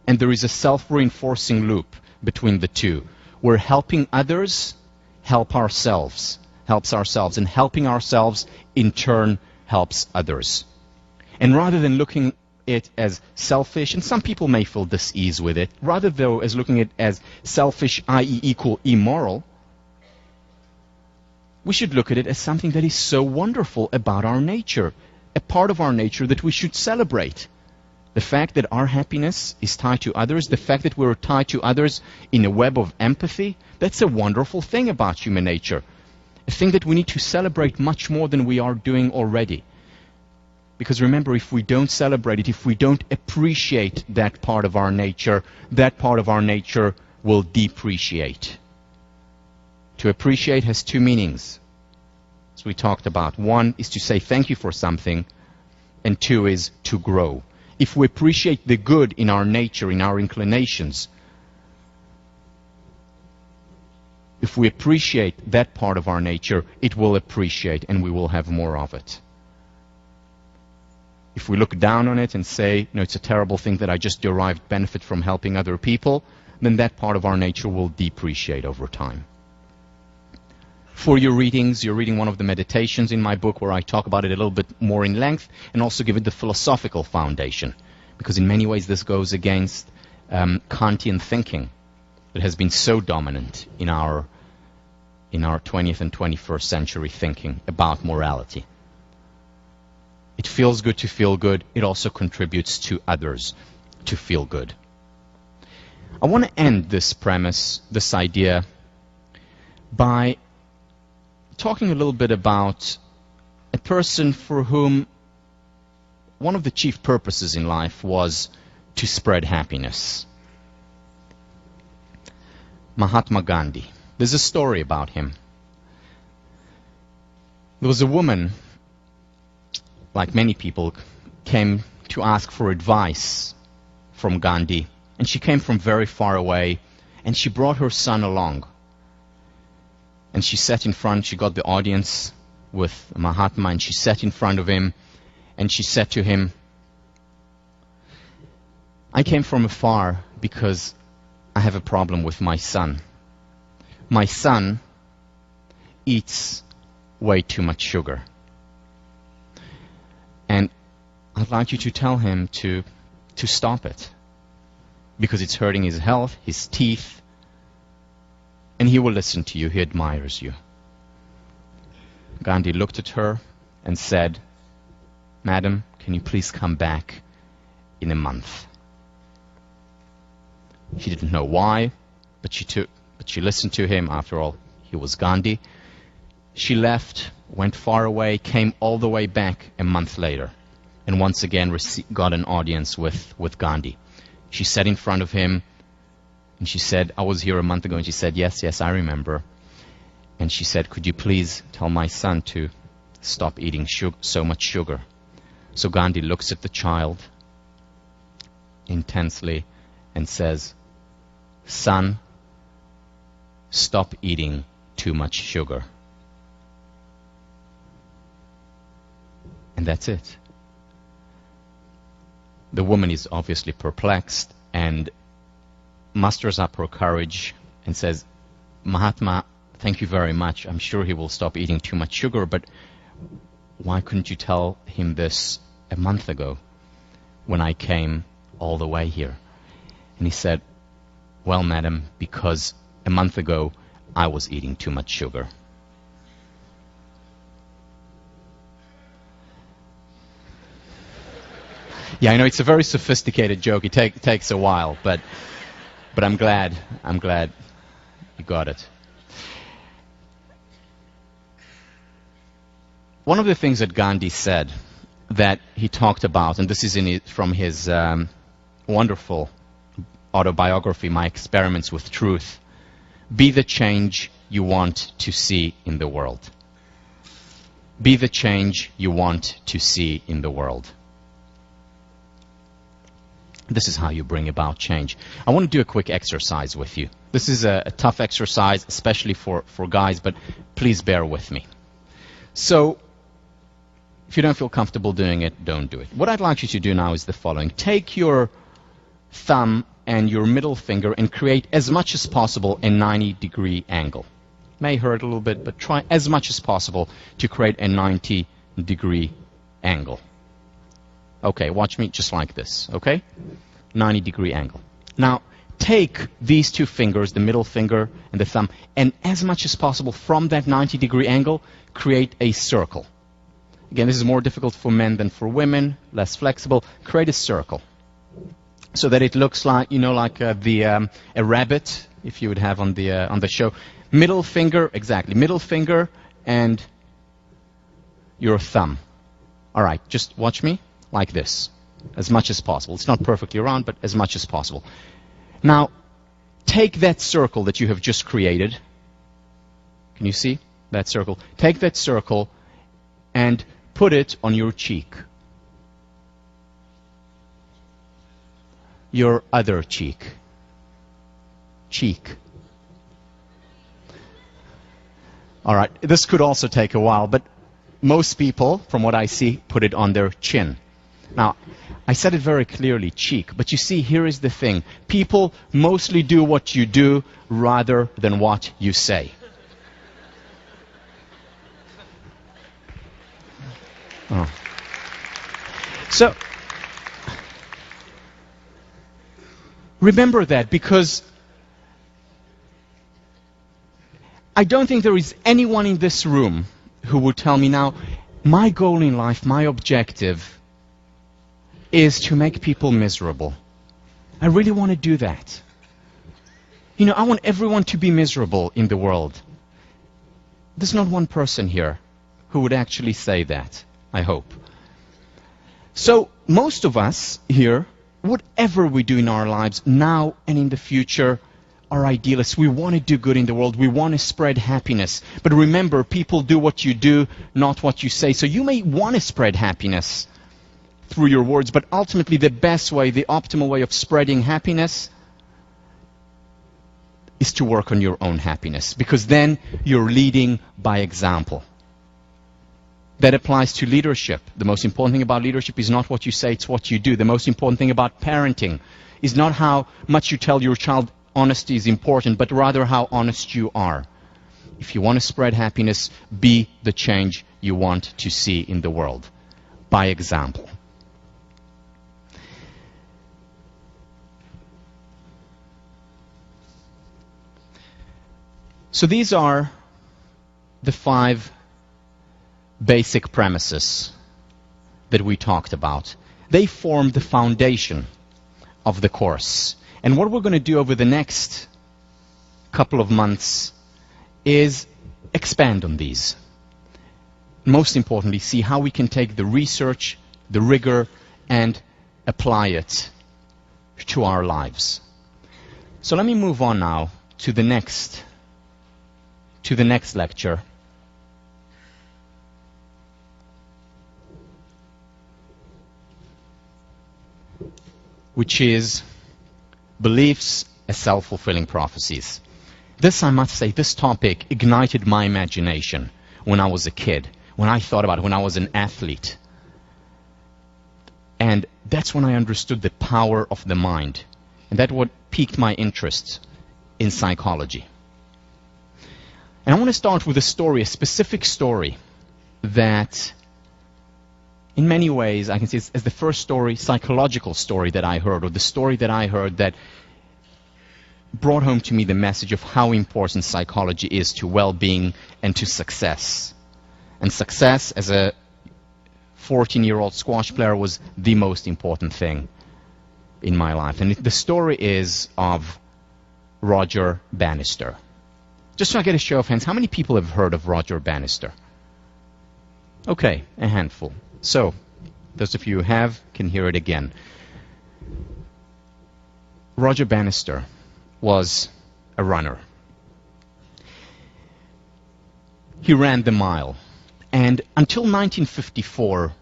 And there is a self-reinforcing loop between the two, where helping others helps ourselves, and helping ourselves in turn helps others. And rather than looking at it as selfish, and some people may feel dis-ease with it, rather though as looking at it as selfish, i.e. equal immoral, we should look at it as something that is so wonderful about our nature, a part of our nature that we should celebrate. The fact that our happiness is tied to others, the fact that we're tied to others in a web of empathy, that's a wonderful thing about human nature. A thing that we need to celebrate much more than we are doing already. Because remember, if we don't celebrate it, if we don't appreciate that part of our nature will depreciate. To appreciate has 2 meanings, as we talked about. 1 is to say thank you for something, and 2 is to grow. If we appreciate the good in our nature, in our inclinations, if we appreciate that part of our nature, it will appreciate and we will have more of it. If we look down on it and say, it's a terrible thing that I just derived benefit from helping other people, then that part of our nature will depreciate over time. For your readings, you're reading one of the meditations in my book where I talk about it a little bit more in length and also give it the philosophical foundation. Because in many ways this goes against Kantian thinking that has been so dominant in our 20th and 21st century thinking about morality. It feels good to feel good. It also contributes to others to feel good. I want to end this premise, this idea, by talking a little bit about a person for whom one of the chief purposes in life was to spread happiness. Mahatma Gandhi. There's a story about him. There was a woman, like many people, came to ask for advice from Gandhi, and she came from very far away, and she brought her son along. And she sat in front, she got the audience with Mahatma, and she sat in front of him, and she said to him, I came from afar because I have a problem with my son. My son eats way too much sugar. And I'd like you to tell him to stop it, because it's hurting his health, his teeth, and he will listen to you. He admires you. Gandhi looked at her and said, Madam, can you please come back in a month? She didn't know why, but she listened to him. After all, he was Gandhi. She left, went far away, came all the way back a month later, and once again got an audience with Gandhi. She sat in front of him, and she said, I was here a month ago. And she said, yes, I remember. And she said, could you please tell my son to stop eating so much sugar? So Gandhi looks at the child intensely and says, son, stop eating too much sugar. And that's it. The woman is obviously perplexed and musters up her courage and says, Mahatma, thank you very much. I'm sure he will stop eating too much sugar, but why couldn't you tell him this a month ago when I came all the way here? And he said, well, madam, because a month ago I was eating too much sugar. Yeah, I know it's a very sophisticated joke. It takes a while, but I'm glad you got it. One of the things that Gandhi said that he talked about, and this is from his wonderful autobiography, My Experiments with Truth, be the change you want to see in the world. Be the change you want to see in the world. This is how you bring about change. I want to do a quick exercise with you. This is a tough exercise, especially for guys, but please bear with me. So, if you don't feel comfortable doing it, don't do it. What I'd like you to do now is the following. Take your thumb and your middle finger and create as much as possible a 90-degree angle. May hurt a little bit, but try as much as possible to create a 90-degree angle. Okay, watch me just like this, okay? 90-degree angle. Now, take these two fingers, the middle finger and the thumb, and as much as possible from that 90-degree angle, create a circle. Again, this is more difficult for men than for women, less flexible. Create a circle so that it looks like, like a rabbit, if you would have on the show. Middle finger, exactly, middle finger and your thumb. All right, just watch me. Like this, as much as possible. It's not perfectly round, but as much as possible. Now, take that circle that you have just created. Can you see that circle? Take that circle and put it on your cheek. Your other cheek. Cheek. All right, this could also take a while, but most people, from what I see, put it on their chin. Now, I said it very clearly, cheek, but you see, here is the thing. People mostly do what you do rather than what you say. Oh. So, remember that, because I don't think there is anyone in this room who would tell me now, my goal in life, my objective is to make people miserable. I really want to do that. I want everyone to be miserable in the world. There's not one person here who would actually say that, I hope. So most of us here, whatever we do in our lives, now and in the future, are idealists. We want to do good in the world. We want to spread happiness. But remember, people do what you do, not what you say. So you may want to spread happiness through your words, but ultimately the best way, the optimal way of spreading happiness is to work on your own happiness, because then you're leading by example. That applies to leadership. The most important thing about leadership is not what you say, it's what you do. The most important thing about parenting is not how much you tell your child honesty is important, but rather how honest you are. If you want to spread happiness, be the change you want to see in the world, by example. So these are the 5 basic premises that we talked about. They form the foundation of the course. And what we're going to do over the next couple of months is expand on these. Most importantly, see how we can take the research, the rigor, and apply it to our lives. So let me move on now to the next lecture. Which is beliefs as self-fulfilling prophecies. This, I must say, this topic ignited my imagination when I was a kid, when I thought about it, when I was an athlete. And that's when I understood the power of the mind. And that's what piqued my interest in psychology. And I want to start with a story, a specific story that in many ways I can see it as the first story, psychological story that I heard, or the story that I heard that brought home to me the message of how important psychology is to well-being and to success. And success as a 14-year-old squash player was the most important thing in my life. And the story is of Roger Bannister. Just so I get a show of hands, how many people have heard of Roger Bannister? Okay, a handful. So, those of you who have can hear it again. Roger Bannister was a runner. He ran the mile. And until 1954,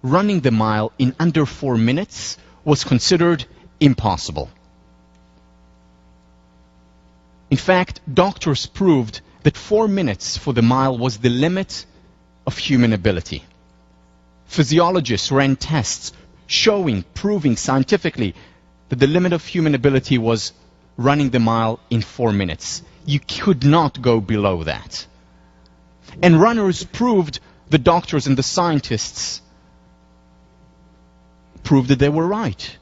running the mile in under 4 minutes was considered impossible. In fact, doctors proved that 4 minutes for the mile was the limit of human ability. Physiologists ran tests proving scientifically that the limit of human ability was running the mile in 4 minutes. You could not go below that. And runners proved, the doctors and the scientists proved that they were right,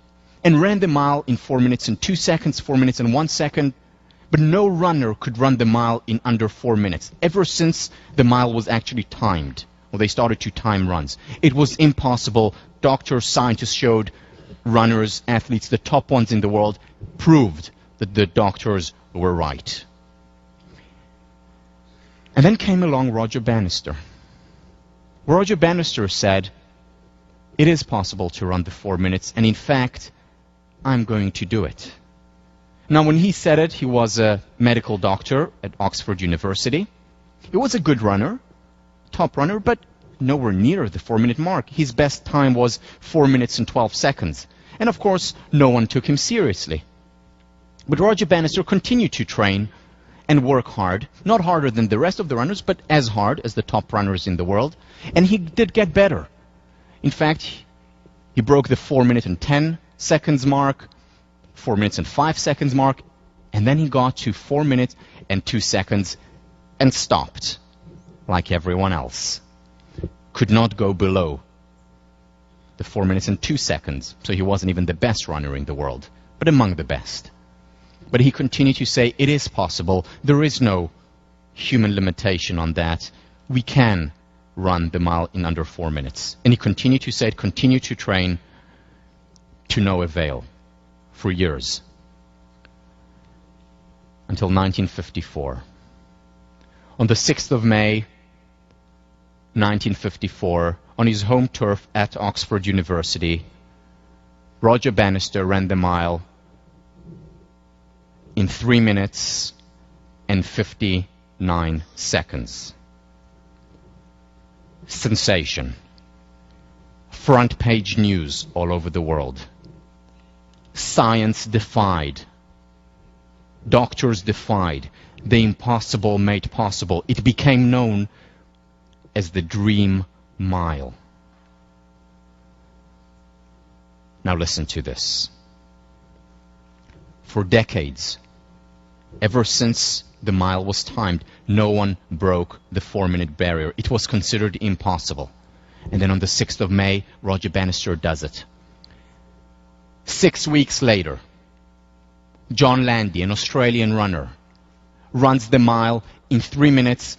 and ran the mile in 4 minutes and 2 seconds, 4 minutes and 1 second, but no runner could run the mile in under 4 minutes, ever since the mile was actually timed, or they started to time runs. It was impossible. Doctors, scientists showed, runners, athletes, the top ones in the world, proved that the doctors were right. And then came along Roger Bannister. Roger Bannister said, it is possible to run the 4 minutes, and in fact, I'm going to do it. Now, when he said it, he was a medical doctor at Oxford University. He was a good runner, top runner, but nowhere near the 4-minute mark. His best time was 4 minutes and 12 seconds. And of course, no one took him seriously. But Roger Bannister continued to train and work hard, not harder than the rest of the runners, but as hard as the top runners in the world, and he did get better. In fact, he broke the 4 minute and 10 seconds mark, 4 minutes and 5 seconds mark, and then he got to 4 minutes and 2 seconds and stopped, like everyone else. Could not go below the 4 minutes and 2 seconds, so he wasn't even the best runner in the world, but among the best. But he continued to say, it is possible. There is no human limitation on that. We can run the mile in under 4 minutes. And he continued to say it, continued to train, to no avail, for years. Until 1954. On the 6th of May, 1954, on his home turf at Oxford University, Roger Bannister ran the mile in 3 minutes and 59 seconds. Sensation. Front page news all over the world. Science defied. Doctors defied. The impossible made possible. It became known as the Dream Mile. Now listen to this. For decades, ever since the mile was timed, no one broke the 4-minute barrier. It was considered impossible. And then on the 6th of May, Roger Bannister does it. 6 weeks later, John Landy, an Australian runner, runs the mile in 3 minutes,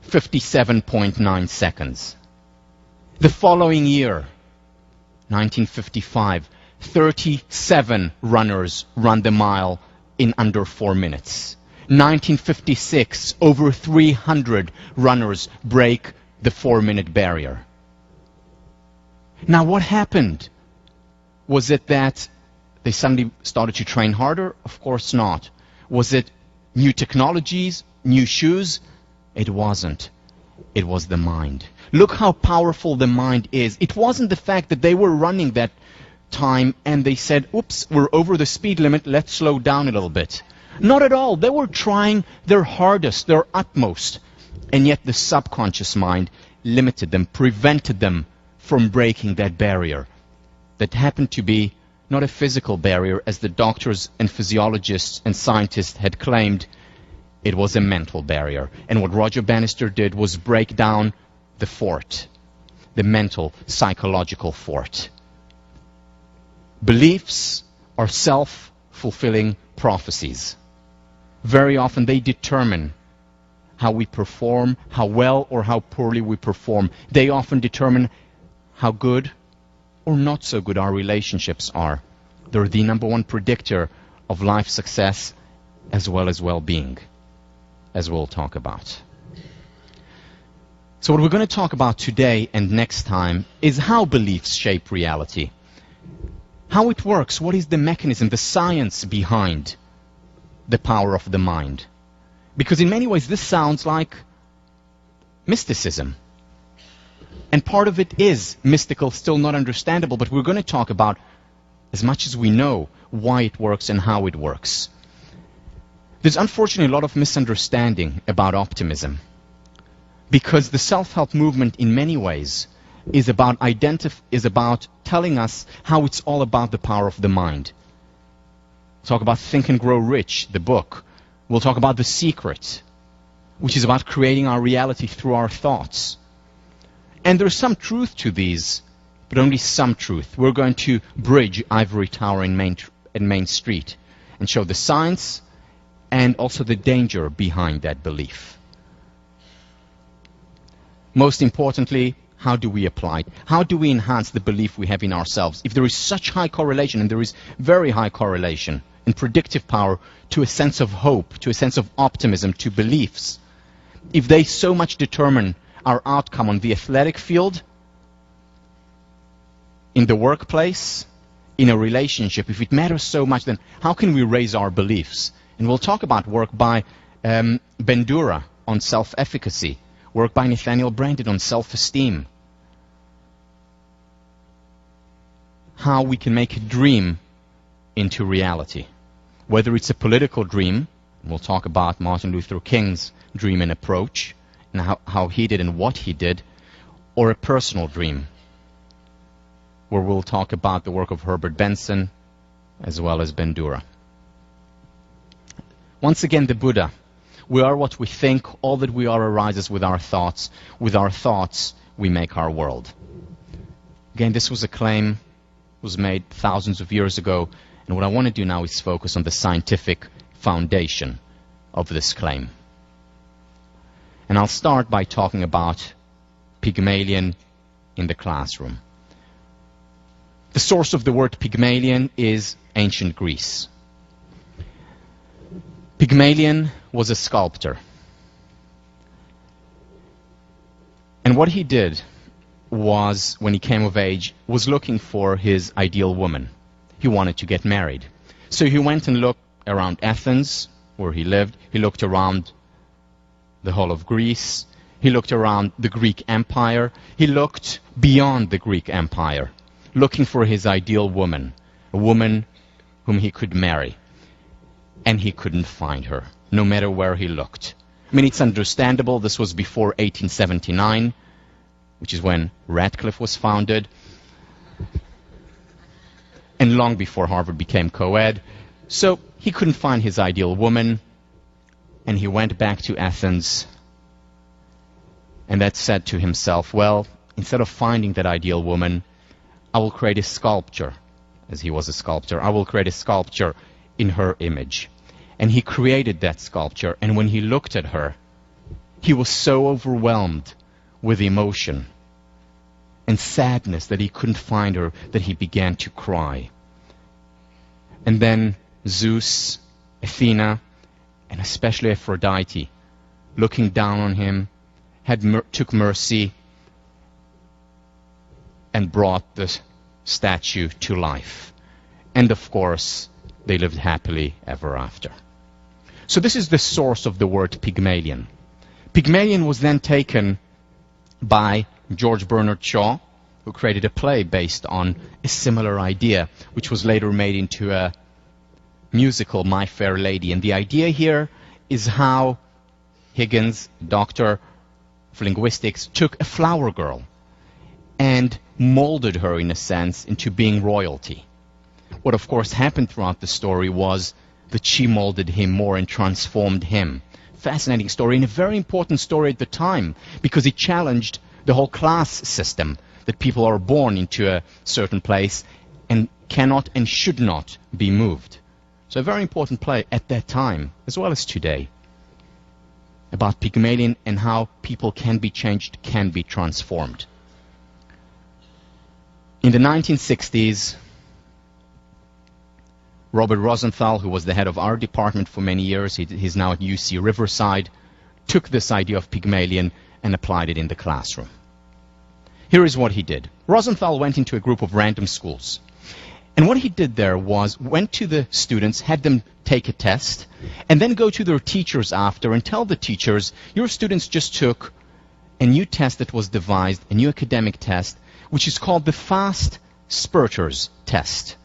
57.9 seconds. The following year, 1955, 37 runners run the mile in under 4 minutes. 1956, over 300 runners break the 4-minute barrier. Now, what happened? Was it that they suddenly started to train harder? Of course not. Was it new technologies, new shoes? It wasn't. It was the mind. Look how powerful the mind is. It wasn't the fact that they were running that time and they said, oops, we're over the speed limit, let's slow down a little bit. Not at all. They were trying their hardest, their utmost. And yet the subconscious mind limited them, prevented them from breaking that barrier. That happened to be not a physical barrier, as the doctors and physiologists and scientists had claimed. It was a mental barrier. And what Roger Bannister did was break down the fort, the mental, psychological fort. Beliefs are self-fulfilling prophecies. Very often they determine how we perform, how well or how poorly we perform. They often determine how good or not so good our relationships are. They're the number one predictor of life success as well as well-being, as we'll talk about. So what we're going to talk about today and next time is how beliefs shape reality. How it works, what is the mechanism, the science behind the power of the mind. Because in many ways this sounds like mysticism. And part of it is mystical, still not understandable, but we're going to talk about, as much as we know, why it works and how it works. There's unfortunately a lot of misunderstanding about optimism. Because the self-help movement in many ways is about telling us how it's all about the power of the mind. We'll talk about Think and Grow Rich, the book. We'll talk about The Secret, which is about creating our reality through our thoughts. And there's some truth to these, but only some truth. We're going to bridge Ivory Tower and Main Street and show the science and also the danger behind that belief. Most importantly, how do we apply it? How do we enhance the belief we have in ourselves? If there is such high correlation, and there is very high correlation in predictive power to a sense of hope, to a sense of optimism, to beliefs, if they so much determine our outcome on the athletic field, in the workplace, in a relationship, if it matters so much, then how can we raise our beliefs? And we'll talk about work by Bandura on self-efficacy, work by Nathaniel Brandon on self-esteem. How we can make a dream into reality. Whether it's a political dream, and we'll talk about Martin Luther King's dream and approach, and how he did and what he did, or a personal dream, where we'll talk about the work of Herbert Benson as well as Bandura. Once again, the Buddha. We are what we think. All that we are arises with our thoughts. With our thoughts, we make our world. Again, this was a claim was made thousands of years ago, and what I want to do now is focus on the scientific foundation of this claim. And I'll start by talking about Pygmalion in the classroom. The source of the word Pygmalion is ancient Greece. Pygmalion was a sculptor. And what he did was, when he came of age, was looking for his ideal woman. He wanted to get married. So he went and looked around Athens, where he lived. He looked around the whole of Greece. He looked around the Greek Empire. He looked beyond the Greek Empire, looking for his ideal woman, a woman whom he could marry. And he couldn't find her, no matter where he looked. I mean, it's understandable. This was before 1879, which is when Radcliffe was founded, and long before Harvard became co-ed. So he couldn't find his ideal woman, and he went back to Athens, and that said to himself, well, instead of finding that ideal woman, I will create a sculpture, as he was a sculptor. I will create a sculpture in her image. And he created that sculpture, and when he looked at her, he was so overwhelmed with emotion and sadness that he couldn't find her, that he began to cry. And then Zeus, Athena, and especially Aphrodite, looking down on him, took mercy and brought the statue to life. And of course, they lived happily ever after. So this is the source of the word Pygmalion. Pygmalion was then taken by George Bernard Shaw, who created a play based on a similar idea, which was later made into a musical, My Fair Lady. And the idea here is how Higgins, doctor of linguistics, took a flower girl and molded her, in a sense, into being royalty. What, of course, happened throughout the story was that she molded him more and transformed him. Fascinating story, and a very important story at the time, because it challenged the whole class system, that people are born into a certain place and cannot and should not be moved. So a very important play at that time, as well as today, about Pygmalion and how people can be changed, can be transformed. In the 1960s, Robert Rosenthal, who was the head of our department for many years, he's now at UC Riverside, took this idea of Pygmalion and applied it in the classroom. Here is what he did. Rosenthal went into a group of random schools. And what he did there was went to the students, had them take a test, and then go to their teachers after and tell the teachers, your students just took a new test that was devised, a new academic test, which is called the Fast Spurters test.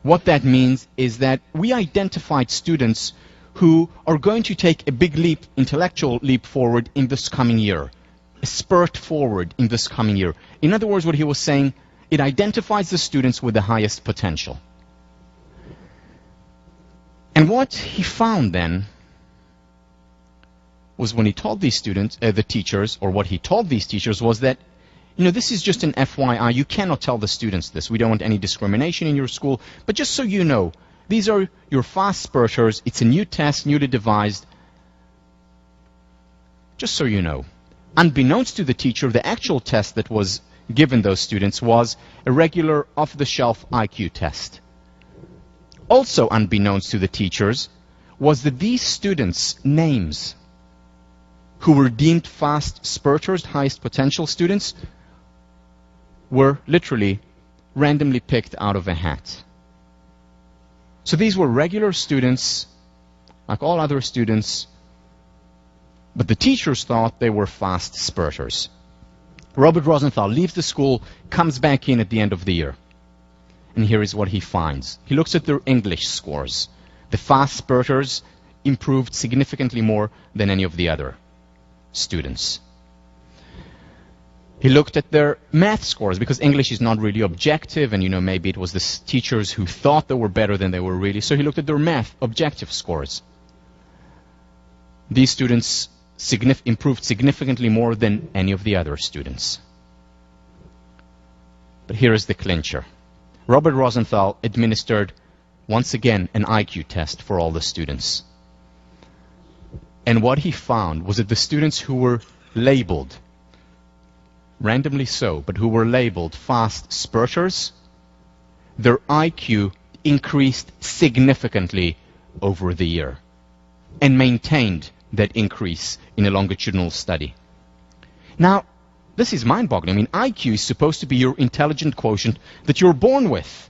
What that means is that we identified students who are going to take a big leap, intellectual leap forward in this coming year, a spurt forward in this coming year. In other words, what he was saying, it identifies the students with the highest potential. And what he found then was when he told these students, the teachers, or what he told these teachers was that, you know, this is just an FYI. You cannot tell the students this. We don't want any discrimination in your school. But just so you know, these are your fast spurters. It's a new test, newly devised. Just so you know. Unbeknownst to the teacher, the actual test that was given those students was a regular off-the-shelf IQ test. Also unbeknownst to the teachers was that these students' names, who were deemed fast spurters, highest potential students, were literally randomly picked out of a hat. So these were regular students, like all other students, but the teachers thought they were fast spurters. Robert Rosenthal leaves the school, comes back in at the end of the year. And here is what he finds. He looks at their English scores. The fast spurters improved significantly more than any of the other students. He looked at their math scores, because English is not really objective, and, you know, maybe it was the teachers who thought they were better than they were really. So he looked at their math objective scores. These students improved significantly more than any of the other students. But here is the clincher. Robert Rosenthal administered, once again, an IQ test for all the students. And what he found was that the students who were labeled, randomly so, but who were labeled fast spurters, their IQ increased significantly over the year and maintained that increase in a longitudinal study. Now, this is mind-boggling. I mean, IQ is supposed to be your intelligent quotient that you're born with.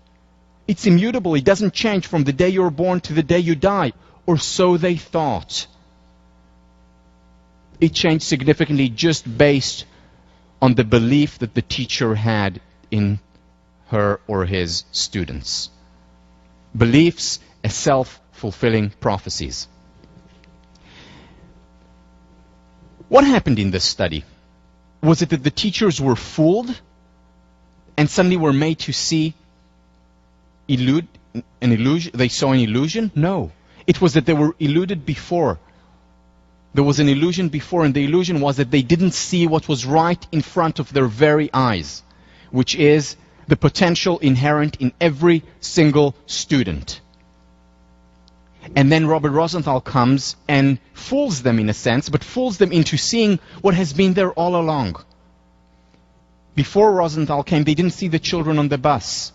It's immutable. It doesn't change from the day you're born to the day you die, or so they thought. It changed significantly just based on the belief that the teacher had in her or his students. Beliefs as self-fulfilling prophecies. What happened in this study? Was it that the teachers were fooled and suddenly were made to see an illusion? They saw an illusion? No. It was that they were eluded before. There was an illusion before, and the illusion was that they didn't see what was right in front of their very eyes, which is the potential inherent in every single student. And then Robert Rosenthal comes and fools them in a sense, but fools them into seeing what has been there all along. Before Rosenthal came, they didn't see the children on the bus,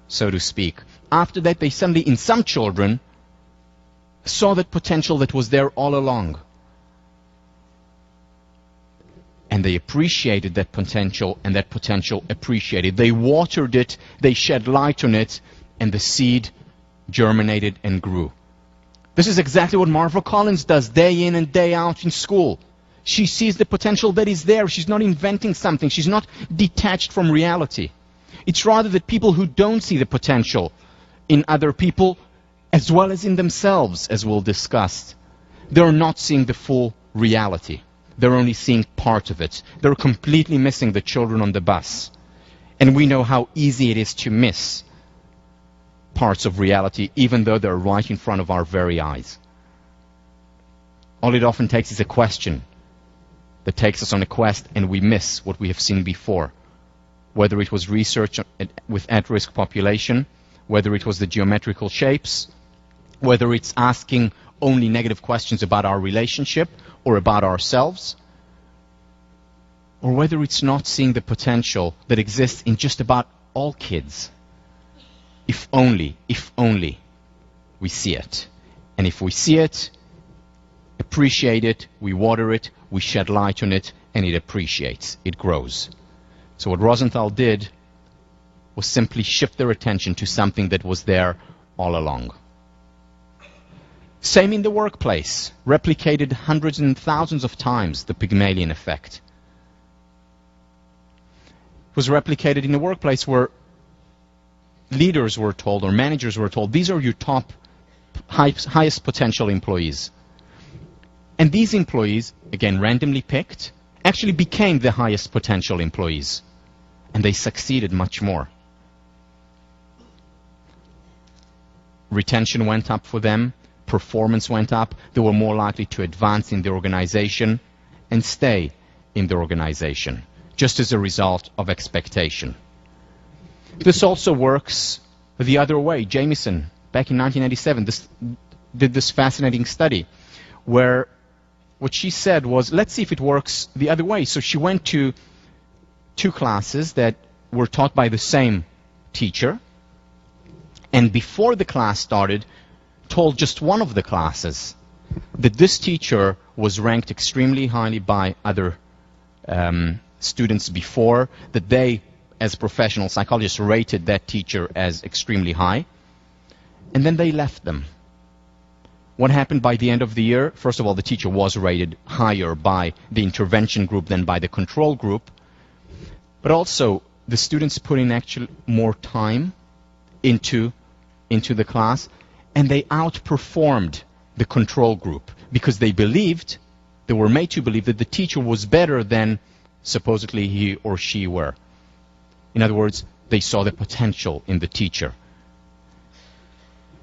so to speak. After that, they suddenly, in some children, saw that potential that was there all along. And they appreciated that potential, and that potential appreciated. They watered it, they shed light on it, and the seed germinated and grew. This is exactly what Marva Collins does day in and day out in school. She sees the potential that is there. She's not inventing something. She's not detached from reality. It's rather that people who don't see the potential in other people, as well as in themselves, as we'll discuss, they're not seeing the full reality. They're only seeing part of it. They're completely missing the children on the bus. And we know how easy it is to miss parts of reality, even though they're right in front of our very eyes. All it often takes is a question that takes us on a quest, and we miss what we have seen before. Whether it was research with at-risk population, whether it was the geometrical shapes, whether it's asking only negative questions about our relationship or about ourselves. or whether it's not seeing the potential that exists in just about all kids. If only we see it. And if we see it, appreciate it, we water it, we shed light on it, and it appreciates, it grows. So what Rosenthal did was simply shift their attention to something that was there all along. Same in the workplace, replicated hundreds and thousands of times, the Pygmalion effect. It was replicated in the workplace where leaders were told, or managers were told, these are your top, highest potential employees. And these employees, again randomly picked, actually became the highest potential employees. And they succeeded much more. Retention went up for them, performance went up, they were more likely to advance in the organization and stay in the organization, just as a result of expectation. This also works the other way. Jamieson, back in 1997, did this fascinating study where what she said was, let's see if it works the other way. So she went to 2 classes that were taught by the same teacher, and before the class started, told just one of the classes that this teacher was ranked extremely highly by other students before, that they, as professional psychologists, rated that teacher as extremely high, and then they left them. What happened by the end of the year? First of all, the teacher was rated higher by the intervention group than by the control group, but also the students put in actually more time into the class, and they outperformed the control group because they were made to believe that the teacher was better than supposedly he or she were. In other words, they saw the potential in the teacher.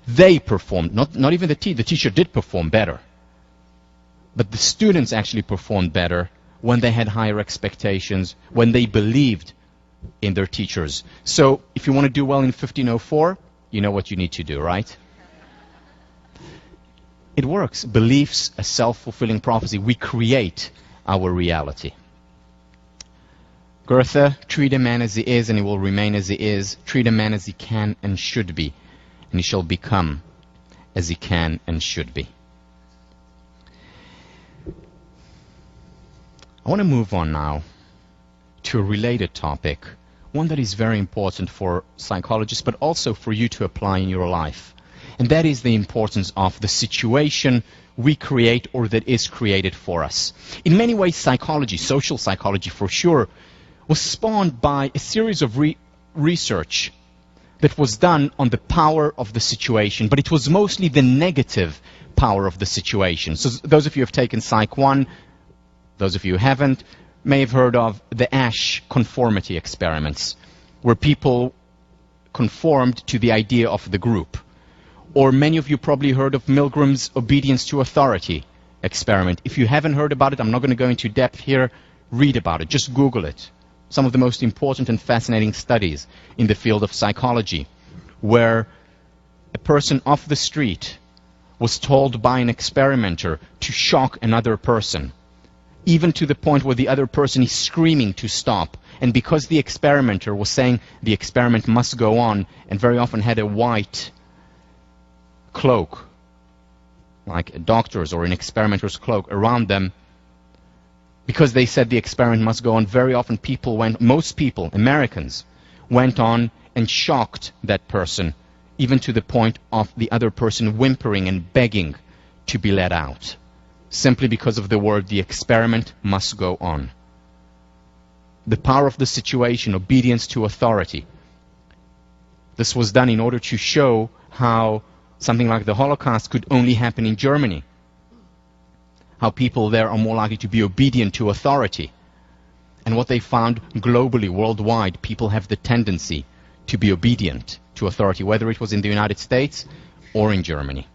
They performed, not even the teacher did perform better, but the students actually performed better when they had higher expectations, when they believed in their teachers. So if you want to do well in 1504, you know what you need to do, right? It works. Beliefs, a self-fulfilling prophecy. We create our reality. Goethe, treat a man as he is and he will remain as he is. Treat a man as he can and should be, and he shall become as he can and should be. I want to move on now to a related topic, one that is very important for psychologists, but also for you to apply in your life. And that is the importance of the situation we create or that is created for us. In many ways, psychology, social psychology for sure, was spawned by a series of research that was done on the power of the situation, but it was mostly the negative power of the situation. So those of you who have taken Psych 1, those of you who haven't, may have heard of the Asch conformity experiments, where people conformed to the idea of the group. Or many of you probably heard of Milgram's obedience to authority experiment. If you haven't heard about it, I'm not going to go into depth here. Read about it. Just Google it. Some of the most important and fascinating studies in the field of psychology, where a person off the street was told by an experimenter to shock another person, even to the point where the other person is screaming to stop. And because the experimenter was saying the experiment must go on, and very often had a white cloak, like a doctor's or an experimenter's cloak around them, because they said the experiment must go on, very often most people, Americans, went on and shocked that person, even to the point of the other person whimpering and begging to be let out, simply because of the word, the experiment must go on. The power of the situation, obedience to authority. This was done in order to show how something like the Holocaust could only happen in Germany. How people there are more likely to be obedient to authority. And what they found globally, worldwide, people have the tendency to be obedient to authority, whether it was in the United States or in Germany.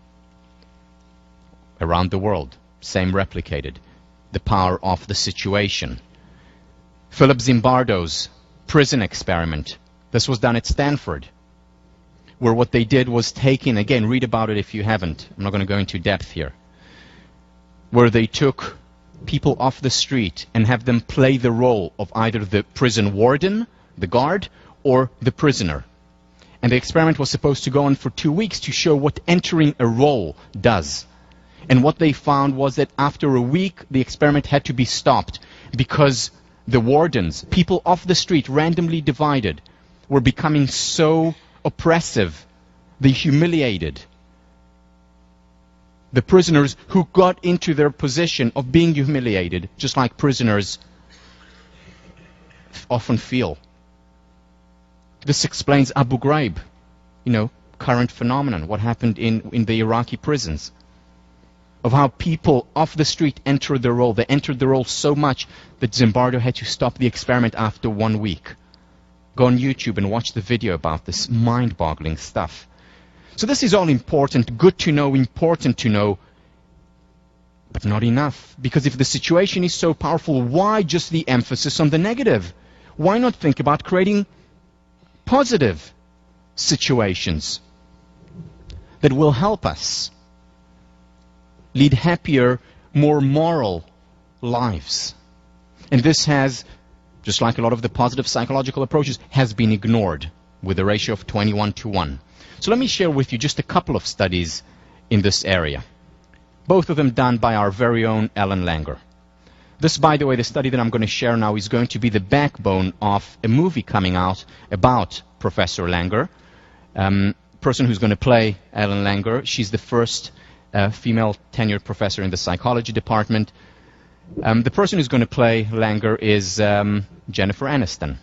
Around the world, same replicated. The power of the situation. Philip Zimbardo's prison experiment. This was done at Stanford, where what they did was take in, again, read about it if you haven't. I'm not going to go into depth here. Where they took people off the street and have them play the role of either the prison warden, the guard, or the prisoner. And the experiment was supposed to go on for 2 weeks to show what entering a role does. And what they found was that after a week, the experiment had to be stopped because the wardens, people off the street, randomly divided, were becoming so oppressive. They humiliated the prisoners who got into their position of being humiliated, just like prisoners often feel. This explains Abu Ghraib, current phenomenon, what happened in the Iraqi prisons, of how people off the street entered the role. They entered the role so much that Zimbardo had to stop the experiment after 1 week. Go on YouTube and watch the video about this mind-boggling stuff. So this is all important, good to know, important to know, but not enough. Because if the situation is so powerful, why just the emphasis on the negative? Why not think about creating positive situations that will help us lead happier, more moral lives? And this has, just like a lot of the positive psychological approaches, has been ignored with a ratio of 21:1. So let me share with you just a couple of studies in this area, both of them done by our very own Ellen Langer. This, by the way, the study that I'm going to share now is going to be the backbone of a movie coming out about Professor Langer, person who's going to play Ellen Langer. She's the first female tenured professor in the psychology department. The person who's going to play Langer is Jennifer Aniston.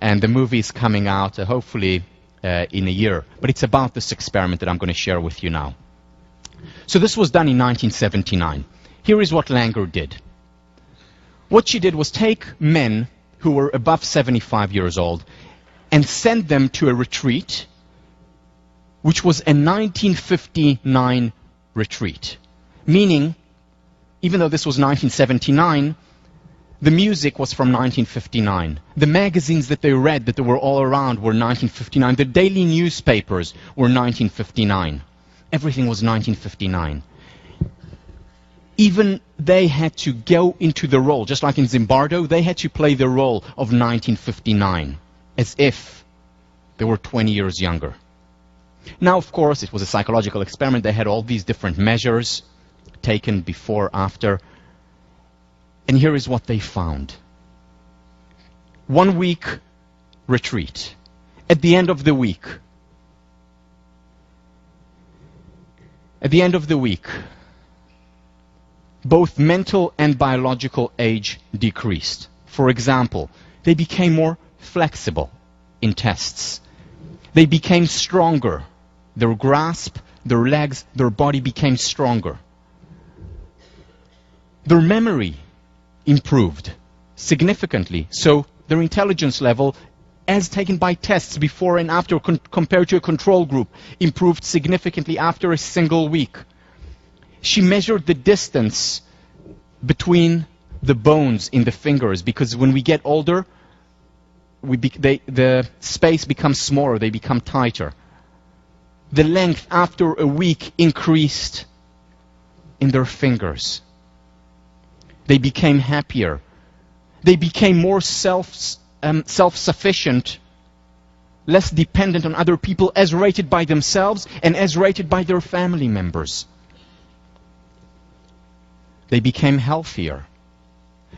And the movie is coming out hopefully in a year. But it's about this experiment that I'm going to share with you now. So this was done in 1979. Here is what Langer did. What she did was take men who were above 75 years old and send them to a retreat, which was a 1959 retreat. Meaning, even though this was 1979, the music was from 1959. The magazines that they read, that they were all around, were 1959. The daily newspapers were 1959. Everything was 1959. Even they had to go into the role, just like in Zimbardo, they had to play the role of 1959, as if they were 20 years younger. Now, of course, it was a psychological experiment. They had all these different measures taken before, after. And here is what they found. 1 week retreat. At the end of the week, both mental and biological age decreased. For example, they became more flexible in tests. They became stronger. Their grasp, their legs, their body became stronger. Their memory improved significantly. So their intelligence level, as taken by tests before and after compared to a control group, improved significantly after a single week. She measured the distance between the bones in the fingers, because when we get older, the space becomes smaller, they become tighter. The length after a week increased in their fingers. They became happier. They became more self-sufficient, less dependent on other people, as rated by themselves and as rated by their family members. They became healthier.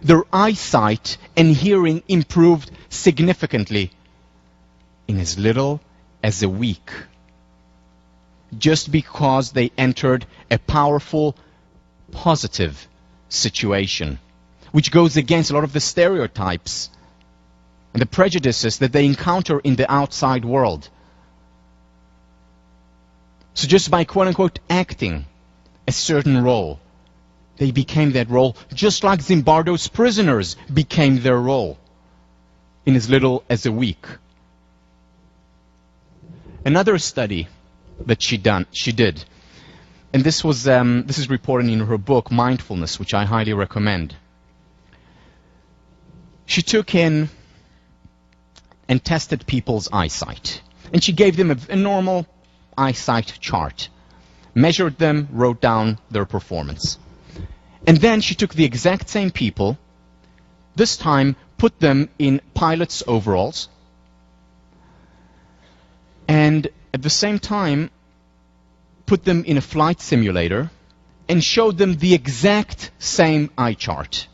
Their eyesight and hearing improved significantly in as little as a week, just because they entered a powerful, positive situation, which goes against a lot of the stereotypes and the prejudices that they encounter in the outside world. So just by quote-unquote acting a certain role, they became that role, just like Zimbardo's prisoners became their role in as little as a week. Another study that she did, and this is reported in her book, Mindfulness, which I highly recommend. She took in and tested people's eyesight. And she gave them a normal eyesight chart, measured them, wrote down their performance. And then she took the exact same people, this time put them in pilot's overalls, and at the same time put them in a flight simulator and showed them the exact same eye chart.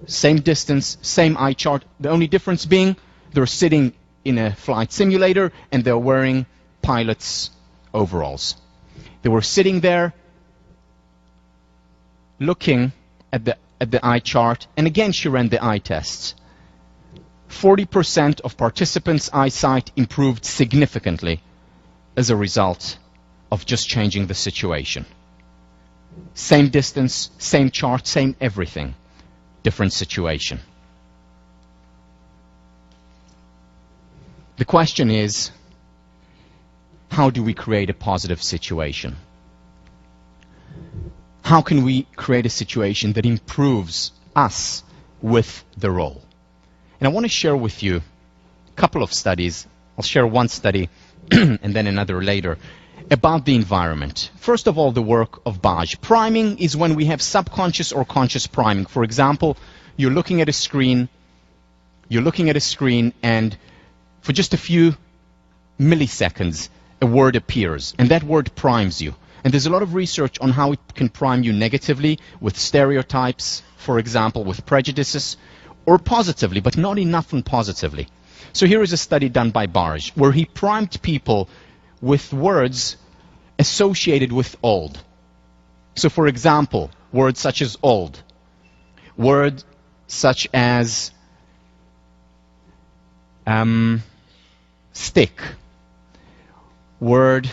Same distance, same eye chart. The only difference being they're sitting in a flight simulator and they're wearing pilot's overalls. They were sitting there looking at the eye chart, and again she ran the eye tests. 40% of participants' eyesight improved significantly as a result of just changing the situation. Same distance, same chart, same everything. Different situation. The question is, how do we create a positive situation? How can we create a situation that improves us with the role? And I want to share with you a couple of studies. I'll share one study and then another later about the environment. First of all, the work of Baj. Priming is when we have subconscious or conscious priming. For example, you're looking at a screen, and for just a few milliseconds, a word appears, and that word primes you. And there's a lot of research on how it can prime you negatively with stereotypes, for example, with prejudices, or positively, but not enough on positively. So here is a study done by Baj, where he primed people with words associated with old. So for example, words such as old, words such as stick, word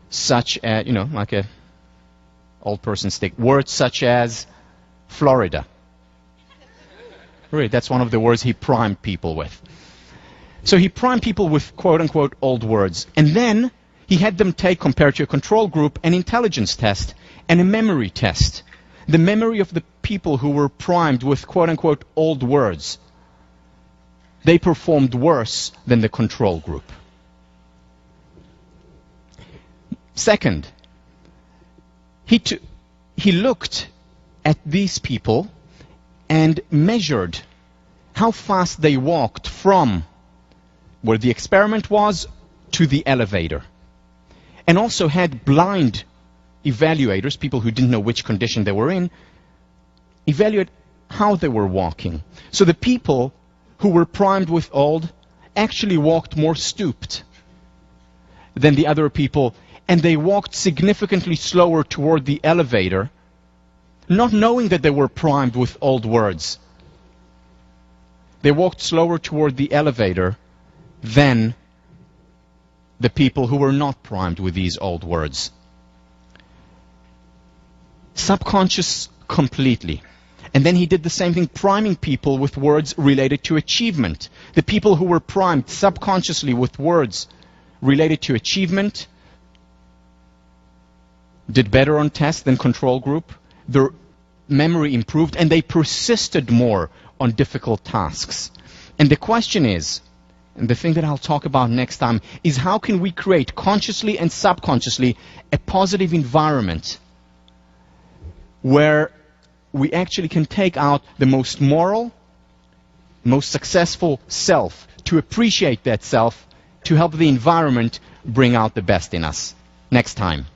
such as, like a old person stick, words such as Florida. Really, that's one of the words he primed people with. So he primed people with quote-unquote old words, and then he had them take, compared to a control group, an intelligence test and a memory test. The memory of the people who were primed with quote-unquote old words, they performed worse than the control group. Second, he looked at these people and measured how fast they walked from where the experiment was to the elevator. And also had blind evaluators, people who didn't know which condition they were in, evaluate how they were walking. So the people who were primed with old actually walked more stooped than the other people, and they walked significantly slower toward the elevator, not knowing that they were primed with old words. They walked slower toward the elevator than the people who were not primed with these old words. Subconscious completely. And then he did the same thing, priming people with words related to achievement. The people who were primed subconsciously with words related to achievement did better on tests than control group. Their memory improved, and they persisted more on difficult tasks. And the question is, and the thing that I'll talk about next time, is how can we create consciously and subconsciously a positive environment where we actually can take out the most moral, most successful self, to appreciate that self, to help the environment bring out the best in us. Next time.